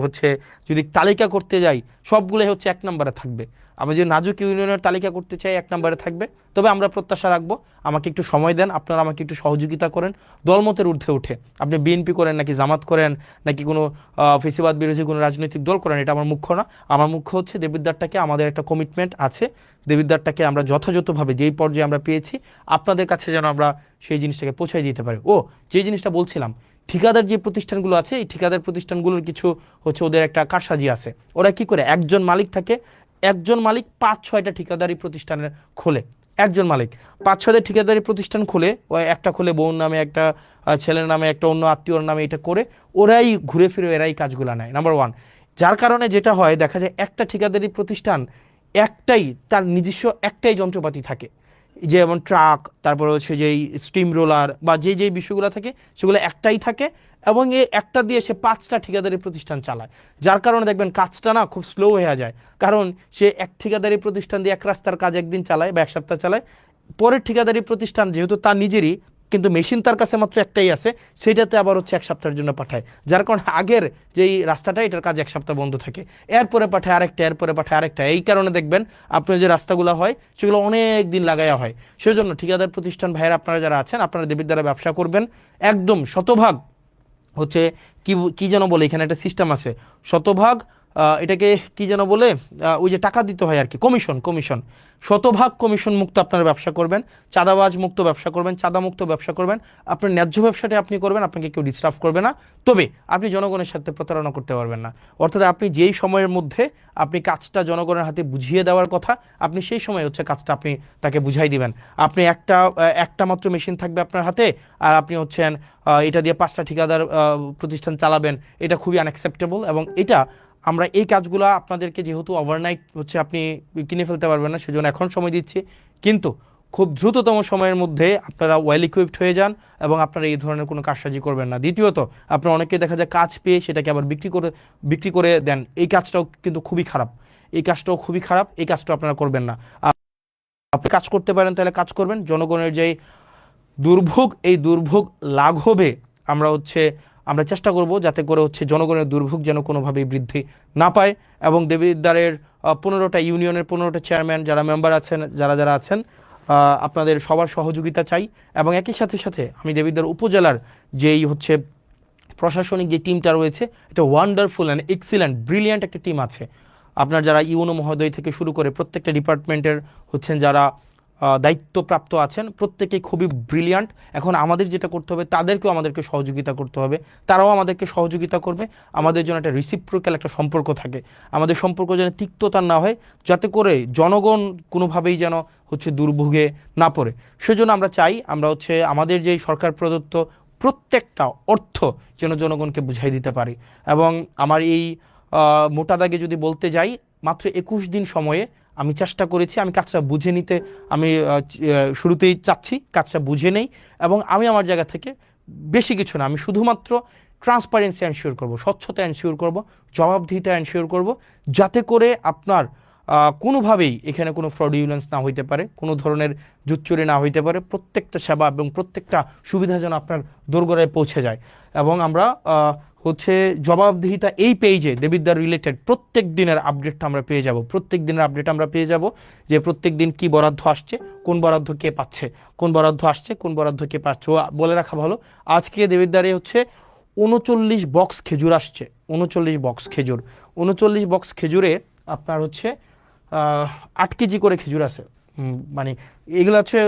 হচ্ছে, যদি তালিকা করতে যাই সবগুলোই হচ্ছে 1 নম্বরে থাকবে। আমি যে নাজুক ইউনিয়নের তালিকা করতে চাই 1 নম্বরে থাকবে। তবে আমরা প্রত্যাশা রাখবো, আমাকে একটু সময় দেন, আপনারা আমাকে একটু সহযোগিতা করেন। দলমতের ঊর্ধ্বে উঠে আপনি বিএনপি করেন নাকি জামাত করেন নাকি কোনো ফেসিবাদ বিরোধী কোনো রাজনৈতিক দল করেন, এটা আমার মুখ্য না। আমার মুখ্য হচ্ছে দেবিদ্বারটাকে, আমাদের একটা কমিটমেন্ট আছে, দেবিদ্বারটাকে আমরা যথাযথভাবে যেই পর্যায়ে আমরা পেয়েছি আপনাদের কাছে যেন আমরা সেই জিনিসটাকে পৌঁছাই দিতে পারি। যে জিনিসটা বলছিলাম, ঠিকাদার যে প্রতিষ্ঠানগুলো আছে, এই ঠিকাদার প্রতিষ্ঠানগুলোর কিছু হচ্ছে ওদের একটা কারসাজি আছে। ওরা কি করে, একজন মালিক থাকে, একজন মালিক 5-6টা ঠিকাদারি প্রতিষ্ঠানের খোলে, একজন মালিক 5-6টা ঠিকাদারি প্রতিষ্ঠান খুলে, ওই একটা খুলে বোন নামে, একটা ছেলের নামে, একটা অন্য আত্মীয়র নামে, এটা করে ওরাই ঘুরে ফিরে এরাই কাজগুলো নেয়, নাম্বার 1। যার কারণে যেটা হয়, দেখা যায় একটা ঠিকাদারি প্রতিষ্ঠান একটাই, তার নিজস্ব একটাই যন্ত্রপাতি থাকে, যেমন ট্রাক, তারপরে হচ্ছে যেই স্টিম রোলার বা যেই বিষয়গুলো থাকে সেগুলো একটাই থাকে, এবং এই একটা দিয়ে সে 5টা ঠিকাদারি প্রতিষ্ঠান চালায়। যার কারণে দেখবেন কাজটা না খুব স্লো হয়ে যায়, কারণ সে এক ঠিকাদারি প্রতিষ্ঠান দিয়ে এক রাস্তার কাজ একদিন চালায় বা 1 সপ্তাহ চালায়, পরের ঠিকাদারি প্রতিষ্ঠান যেহেতু তার নিজেরই, কিন্তু মেশিন তার কাছে মাত্র একটাই আছে, সেইটাতে আবার হচ্ছে 1 সপ্তাহের জন্য পাঠায়। যার কারণে আগের যেই রাস্তাটা, এটার কাজ 1 সপ্তাহ বন্ধ থাকে, এরপরে পাঠায় আরেকটা, এরপরে পাঠায় আরেকটা। এই কারণে দেখবেন আপনার যে রাস্তাগুলো হয় সেগুলো অনেক দিন লাগাইয়া হয়। সেই জন্য ঠিকাদার প্রতিষ্ঠান ভাইয়েরা আপনারা যারা আছেন, আপনারা দেবিদ্বারে ব্যবসা করবেন, একদম শতভাগ হচ্ছে কি যেন বলে, এখানে একটা সিস্টেম আছে, শতভাগ এটাকে কি যেন বলে, ওই যে টাকা দিতে হয় আর কি, কমিশন, শতভাগ কমিশন মুক্ত আপনারা ব্যবসা করবেন, চাঁদাবাজ মুক্ত ব্যবসা করবেন, চাঁদা মুক্ত ব্যবসা করবেন, আপনার ন্যায্য ব্যবসাটা আপনি করবেন, আপনাকে কেউ ডিস্টার্ব করবে না। তবে আপনি জনগণের সাথে প্রতারণা করতে পারবেন না। অর্থাৎ আপনি যেই সময়ের মধ্যে আপনি কাজটা জনগণের হাতে বুঝিয়ে দেওয়ার কথা, আপনি সেই সময় হচ্ছে কাজটা আপনি তাকে বুঝাই দিবেন। আপনি একটা মাত্র মেশিন থাকবে আপনার হাতে, আর আপনি হচ্ছেন এটা দিয়ে 5টা ঠিকাদার প্রতিষ্ঠান চালাবেন, এটা খুবই আনঅ্যাকসেপ্টেবল। এবং এটা আমরা এই কাজগুলো আপনাদেরকে যেহেতু ওভারনাইট হচ্ছে আপনি কিনে ফেলতে পারবেন না, সেজন্য এখন সময় দিচ্ছি, কিন্তু খুব দ্রুততম সময়ের মধ্যে আপনারা ওয়েল ইকুইপড হয়ে যান এবং আপনারা এই ধরনের কোনো কারসাজি করবেন না। দ্বিতীয়ত, আপনারা অনেকে দেখা যায় কাজ পেয়ে সেটাকে আবার বিক্রি করে দেন, এই কাজটাও কিন্তু খুবই খারাপ, এই কাজটাও আপনারা করবেন না। আপনি কাজ করতে পারেন তাহলে কাজ করবেন, জনগণের যে দুর্ভোগ, এই দুর্ভোগ লাঘবে আমরা চেষ্টা করব যাতে করে হচ্ছে জনগণের দুর্ভোগ যেন কোনোভাবেই বৃদ্ধি না পায়। এবং দেবিদ্বারের 15টা ইউনিয়নের 15টা চেয়ারম্যান যারা মেম্বার আছেন, যারা আছেন, আপনাদের সবার সহযোগিতা চাই। এবং একই সাথে আমি দেবিদ্বার উপজেলার যেই হচ্ছে প্রশাসনিক যে টিমটা রয়েছে, এটা ওয়ান্ডারফুল অ্যান্ড এক্সিলেন্ট ব্রিলিয়ান্ট একটা টিম আছে। আপনার যারা ইউনো মহোদয় থেকে শুরু করে প্রত্যেকটা ডিপার্টমেন্টের হচ্ছেন যারা দায়িত্বপ্রাপ্ত আছেন, প্রত্যেকেই খুবই ব্রিলিয়ান্ট। এখন আমাদের যেটা করতে হবে, তাদেরকেও আমাদেরকে সহযোগিতা করতে হবে, তারাও আমাদেরকে সহযোগিতা করবে। আমাদের জন্য একটা রিসিপ্রোক্যাল একটা সম্পর্ক থাকে, আমাদের সম্পর্ক যেন তিক্ততা না হয়, যাতে করে জনগণ কোনোভাবেই যেন হচ্ছে দুর্ভোগে না পড়ে। সেজন্য আমরা চাই আমরা হচ্ছে আমাদের যেই সরকার প্রদত্ত প্রত্যেকটা অর্থ যেন জনগণকে বুঝাই দিতে পারি। এবং আমার এই মোটা দাগে যদি বলতে যাই, মাত্র 21 দিন সময়ে আমি চেষ্টা করেছি, আমি কাজটা বুঝে নিতে আমি শুরুতেই চাচ্ছি কাজটা বুঝে নেই। এবং আমি আমার জায়গা থেকে বেশি কিছু না, আমি শুধুমাত্র ট্রান্সপারেন্সি এনশিওর করব, স্বচ্ছতা এনশিওর করব, জবাবদিহিতা এনশিওর করব, যাতে করে আপনার কোনোভাবেই এখানে কোনো ফ্রডুলেন্স না হইতে পারে, কোনো ধরনের জুচ্চুরি না হইতে পারে। প্রত্যেকটা সেবা এবং প্রত্যেকটা সুবিধা যেন আপনার দোরগোড়ায় পৌঁছে যায়। এবং আমরা হচ্ছে জবাবদিহিতা এই পেজে দেবিদ্বার রিলেটেড প্রত্যেক দিনের আপডেটটা আমরা পেয়ে যাব, প্রত্যেক দিনের আপডেট আমরা পেয়ে যাব, যে প্রত্যেক দিন কি বরাদ্দ আসছে, কোন বরাদ্দ কে পাচ্ছে, কোন বরাদ্দ আসছে, কোন বরাদ্দ কে পাচ্ছে। বলে রাখা ভালো, আজকে দেবিদ্বারে হচ্ছে 39 বক্স খেজুর আসছে, 39 বক্স খেজুর, 39 বক্স খেজুরে আপনার হচ্ছে 8 কেজি করে খেজুর আছে। মানে এগুলো হচ্ছে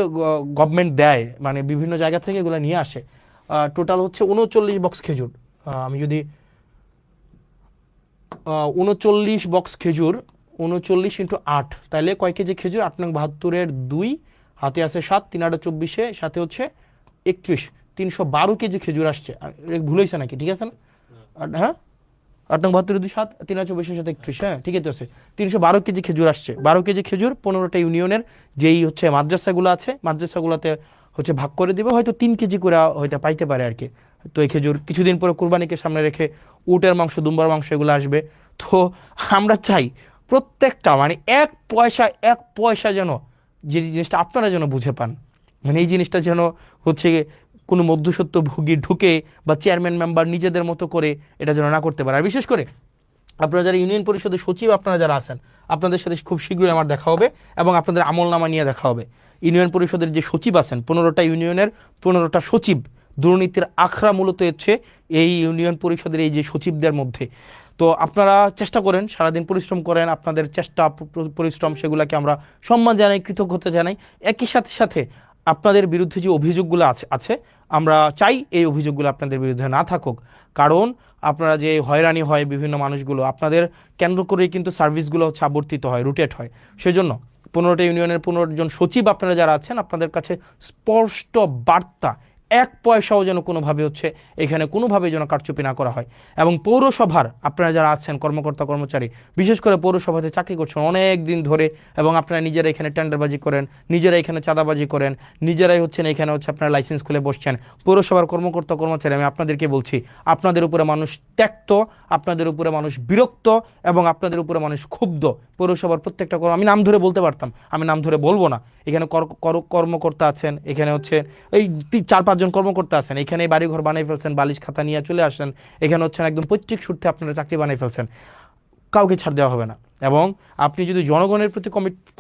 গভর্নমেন্ট দেয়, মানে বিভিন্ন জায়গা থেকে এগুলো নিয়ে আসে। টোটাল হচ্ছে 39 বক্স খেজুর। আমি যদি 39 বক্স খেজুর 39 × 8 তাহলে কয় কেজি খেজুর? 8 নং 72-এর 2 হাতে আছে 7, 3 8 24, সাথে হচ্ছে 31, 312 কেজি খেজুর আসছে। ভুল হয়েছে নাকি? ঠিক আছে না? হ্যাঁ, 8 নং 72-এর 2 7, 3 8 24 সাথে 31, হ্যাঁ ঠিকই তো আছে। 312 কেজি খেজুর আসছে। 12 কেজি খেজুর 15টা ইউনিয়নের যেই হচ্ছে মাদ্রাসাগুলো আছে, মাদ্রাসাগুলোতে হচ্ছে ভাগ করে দিবে, হয়তো 3 কেজি করে হয়তো পাইতে পারে আর কি। তো এই খেজুর কিছুদিন পরে কুরবানিকে সামনে রেখে উটের মাংস, দুম্বার মাংস এগুলো আসবে। তো আমরা চাই প্রত্যেকটা মানে এক পয়সা যেন, যে জিনিসটা আপনারা যেন বুঝে পান, মানে এই জিনিসটা যেন হচ্ছে কোনো মধ্যস্বত্ব ভোগী ঢুকে বা চেয়ারম্যান মেম্বার নিজেদের মতো করে এটা যেন না করতে পারে। আর বিশেষ করে আপনারা যারা ইউনিয়ন পরিষদের সচিব আপনারা যারা আছেন, আপনাদের সাথে খুব শীঘ্রই আমার দেখা হবে এবং আপনাদের আমলনামা নিয়ে দেখা হবে। ইউনিয়ন পরিষদের যে সচিব আছেন, 15টা ইউনিয়নের 15টা সচিব, দুর্নীতির আখড়া মূলত হচ্ছে এই ইউনিয়ন পরিষদের এই যে সচিবদের মধ্যে। তো আপনারা চেষ্টা করেন, সারাদিন পরিশ্রম করেন, আপনাদের চেষ্টা পরিশ্রম সেগুলোকে আমরা সম্মান জানাই, কৃতজ্ঞতা জানাই। একই সাথে আপনাদের বিরুদ্ধে যে অভিযোগগুলো আছে আমরা চাই এই অভিযোগগুলো আপনাদের বিরুদ্ধে না থাকুক। কারণ আপনারা যে হয়রানি হয় বিভিন্ন মানুষগুলো, আপনাদের কেন্দ্র করেই কিন্তু সার্ভিসগুলো হচ্ছে আবর্তিত হয়, রুটেট হয়। সেজন্য 15টা ইউনিয়নের 15 জন সচিব আপনারা যারা আছেন, আপনাদের কাছে স্পষ্ট বার্তা, এক পয়সাও যেন কোনোভাবে হচ্ছে এখানে কোনোভাবে যেন কারচুপি না করা হয়। এবং পৌরসভার আপনারা যারা আছেন কর্মকর্তা কর্মচারী, বিশেষ করে পৌরসভাতে চাকরি করছেন অনেক দিন ধরে, এবং আপনারা নিজেরা এখানে টেন্ডারবাজি করেন, নিজেরা এখানে চাঁদাবাজি করেন, নিজেরাই হচ্ছেন এখানে হচ্ছে আপনারা লাইসেন্স খুলে বসছেন। পৌরসভার কর্মকর্তা কর্মচারী, আমি আপনাদেরকে বলছি, আপনাদের উপরে মানুষ ত্যক্ত, আপনাদের উপরে মানুষ বিরক্ত, এবং আপনাদের উপরে মানুষ ক্ষুব্ধ। পৌরসভার প্রত্যেকটা আমি নাম ধরে বলতে পারতাম, আমি নাম ধরে বলবো না। এখানে কর্মকর্তা আছেন, এখানে হচ্ছে এই 4-5 জন কর্মকর্তা আছেন, এখানে বাড়িঘর বানাই ফেলছেন, বালিশ খাতা নিয়ে চলে আসেন, এখানে হচ্ছেন একদম পৈতৃক সূত্রে আপনারা চাকরি বানাই ফেলছেন, কাউকে ছাড় দেওয়া হবে না। এবং আপনি যদি জনগণের প্রতি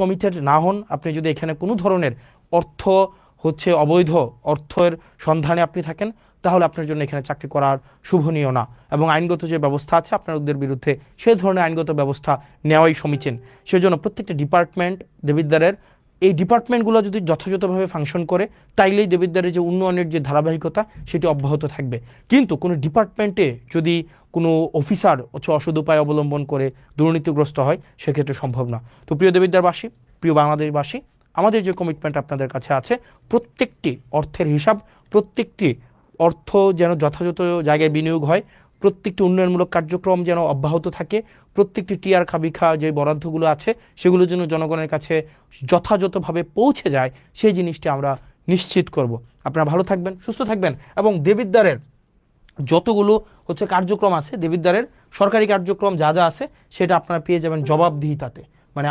কমিটেড না হন, আপনি যদি এখানে কোনো ধরনের অর্থ হচ্ছে অবৈধ অর্থের সন্ধানে আপনি থাকেন, তাহলে আপনার জন্য এখানে চাকরি করার শুভনীয় না, এবং আইনগত যে ব্যবস্থা আছে আপনাদের বিরুদ্ধে সেই ধরনের আইনগত ব্যবস্থা নেওয়াই সমীচীন। সেজন্য প্রত্যেকটা ডিপার্টমেন্ট দেবিদ্বারের এই ডিপার্টমেন্টগুলো যদি যথাযথভাবে ফাংশন করে তাইলেই দেবিদ্বারের যে উন্নয়নের যে ধারাবাহিকতা সেটি অব্যাহত থাকবে। কিন্তু কোনো ডিপার্টমেন্টে যদি কোনো অফিসার হচ্ছে অসৎ উপায় অবলম্বন করে দুর্নীতিগ্রস্ত হয় সেক্ষেত্রে সম্ভব না। তো প্রিয় দেবিদ্বারবাসী, প্রিয় বাংলাদেশবাসী, আমাদের যে কমিটমেন্ট আপনাদের কাছে আছে, প্রত্যেকটি অর্থের হিসাব, প্রত্যেকটি অর্থ যেন যথাযথ জায়গায় বিনিয়োগ হয়, প্রত্যেকটি উন্নয়নমূলক কার্যক্রম যেন অব্যাহত থাকে, প্রত্যেকটি টিআর খাবিখা যে বরাদ্দগুলো আছে সেগুলো যেন জনগণের কাছে যথাযথভাবে পৌঁছে যায়, সেই জিনিসটি আমরা নিশ্চিত করব। আপনারা ভালো থাকবেন, সুস্থ থাকবেন, এবং দেবিদ্বারের যতগুলো হচ্ছে কার্যক্রম আছে, দেবিদ্বারের সরকারি কার্যক্রম যা যা আছে সেটা আপনারা পেয়ে যাবেন জবাবদিহিতাতে। মানে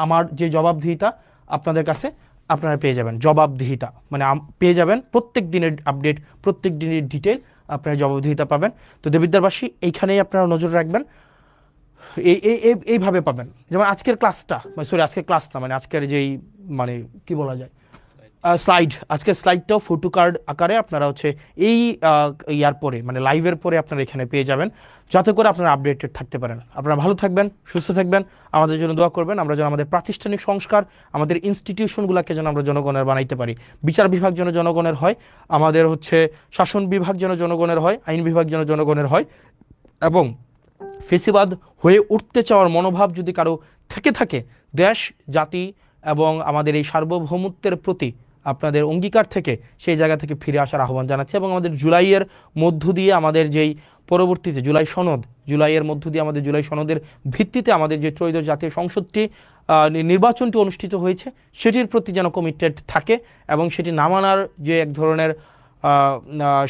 আমার যে জবাবদিহিতা আপনাদের কাছে আপনারা পেয়ে যাবেন, জবাবদিহিতা মানে পেয়ে যাবেন প্রত্যেক দিনের আপডেট, প্রত্যেক দিনের ডিটেল আপনারা জবাবদিহিতা পাবেন। তো দেবিদ্বারবাসী এইখানেই আপনারা নজর রাখবেন, এইভাবে পাবেন। যেমন আজকের ক্লাসটা, সরি আজকের ক্লাস না, মানে আজকের যেই মানে কি বলা যায় স্লাইড, আজকের স্লাইডটাও ফটো কার্ড আকারে আপনারা হচ্ছে এই ইয়ার পরে মানে লাইভের পরে আপনারা এখানে পেয়ে যাবেন, যাতে করে আপনারা আপডেটেড থাকতে পারেন। আপনারা ভালো থাকবেন, সুস্থ থাকবেন, আমাদের জন্য দোয়া করবেন। আমরা যেন আমাদের প্রাতিষ্ঠানিক সংস্কার, আমাদের ইনস্টিটিউশনগুলোকে যেন আমরা জনগণের বানাইতে পারি। বিচার বিভাগ যেন জনগণের হয়, আমাদের হচ্ছে শাসন বিভাগ যেন জনগণের হয়, আইন বিভাগ যেন জনগণের হয়, এবং ফেসিবাদ হয়ে উঠতে চাওয়ার মনোভাব যদি কারো থেকে থাকে, দেশ জাতি এবং আমাদের এই সার্বভৌমত্বের প্রতি আপনাদের অঙ্গীকার থেকে সেই জায়গা থেকে ফিরে আসার আহ্বান জানাচ্ছি। এবং আমাদের জুলাইয়ের মধ্য দিয়ে আমাদের যেই পরবর্তীতে জুলাইয়ের মধ্য দিয়ে আমাদের জুলাই সনদের ভিত্তিতে আমাদের যে ত্রয়োদশ জাতীয় সংসদটি নির্বাচনটি অনুষ্ঠিত হয়েছে সেটির প্রতি যেন কমিটেড থাকে, এবং সেটি না মানার যে এক ধরনের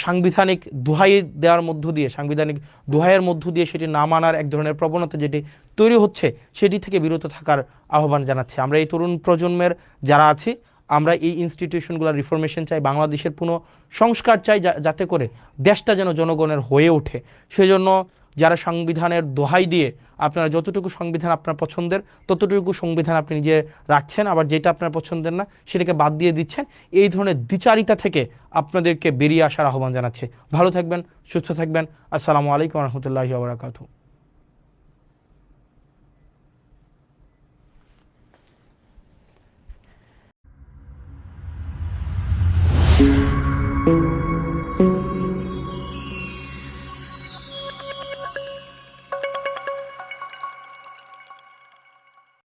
সাংবিধানিক দোহাই দেওয়ার মধ্য দিয়ে, সাংবিধানিক দোহাইয়ের মধ্য দিয়ে সেটি না মানার এক ধরনের প্রবণতা যেটি তৈরি হচ্ছে সেটি থেকে বিরত থাকার আহ্বান জানাচ্ছি। আমরা এই তরুণ প্রজন্মের যারা আছি, আমরা এই ইনস্টিটিউশনগুলোর রিফরমেশন চাই, বাংলাদেশের পুনঃ সংস্কার চাই, যাতে করে দেশটা যেন জনগণের হয়ে ওঠে। সেজন্য যারা সংবিধানের দোহাই দিয়ে আপনারা যতটুকু সংবিধান আপনার পছন্দের ততটুকু সংবিধান আপনি নিজে রাখছেন, আবার যেটা আপনার পছন্দের না সেটাকে বাদ দিয়ে দিচ্ছেন, এই ধরনের দ্বিচারিতা থেকে আপনাদেরকে বেরিয়ে আসার আহ্বান জানাচ্ছে। ভালো থাকবেন, সুস্থ থাকবেন। আসসালামু আলাইকুম রহমতুল্লাহি ওয়া বারাকাতুহু।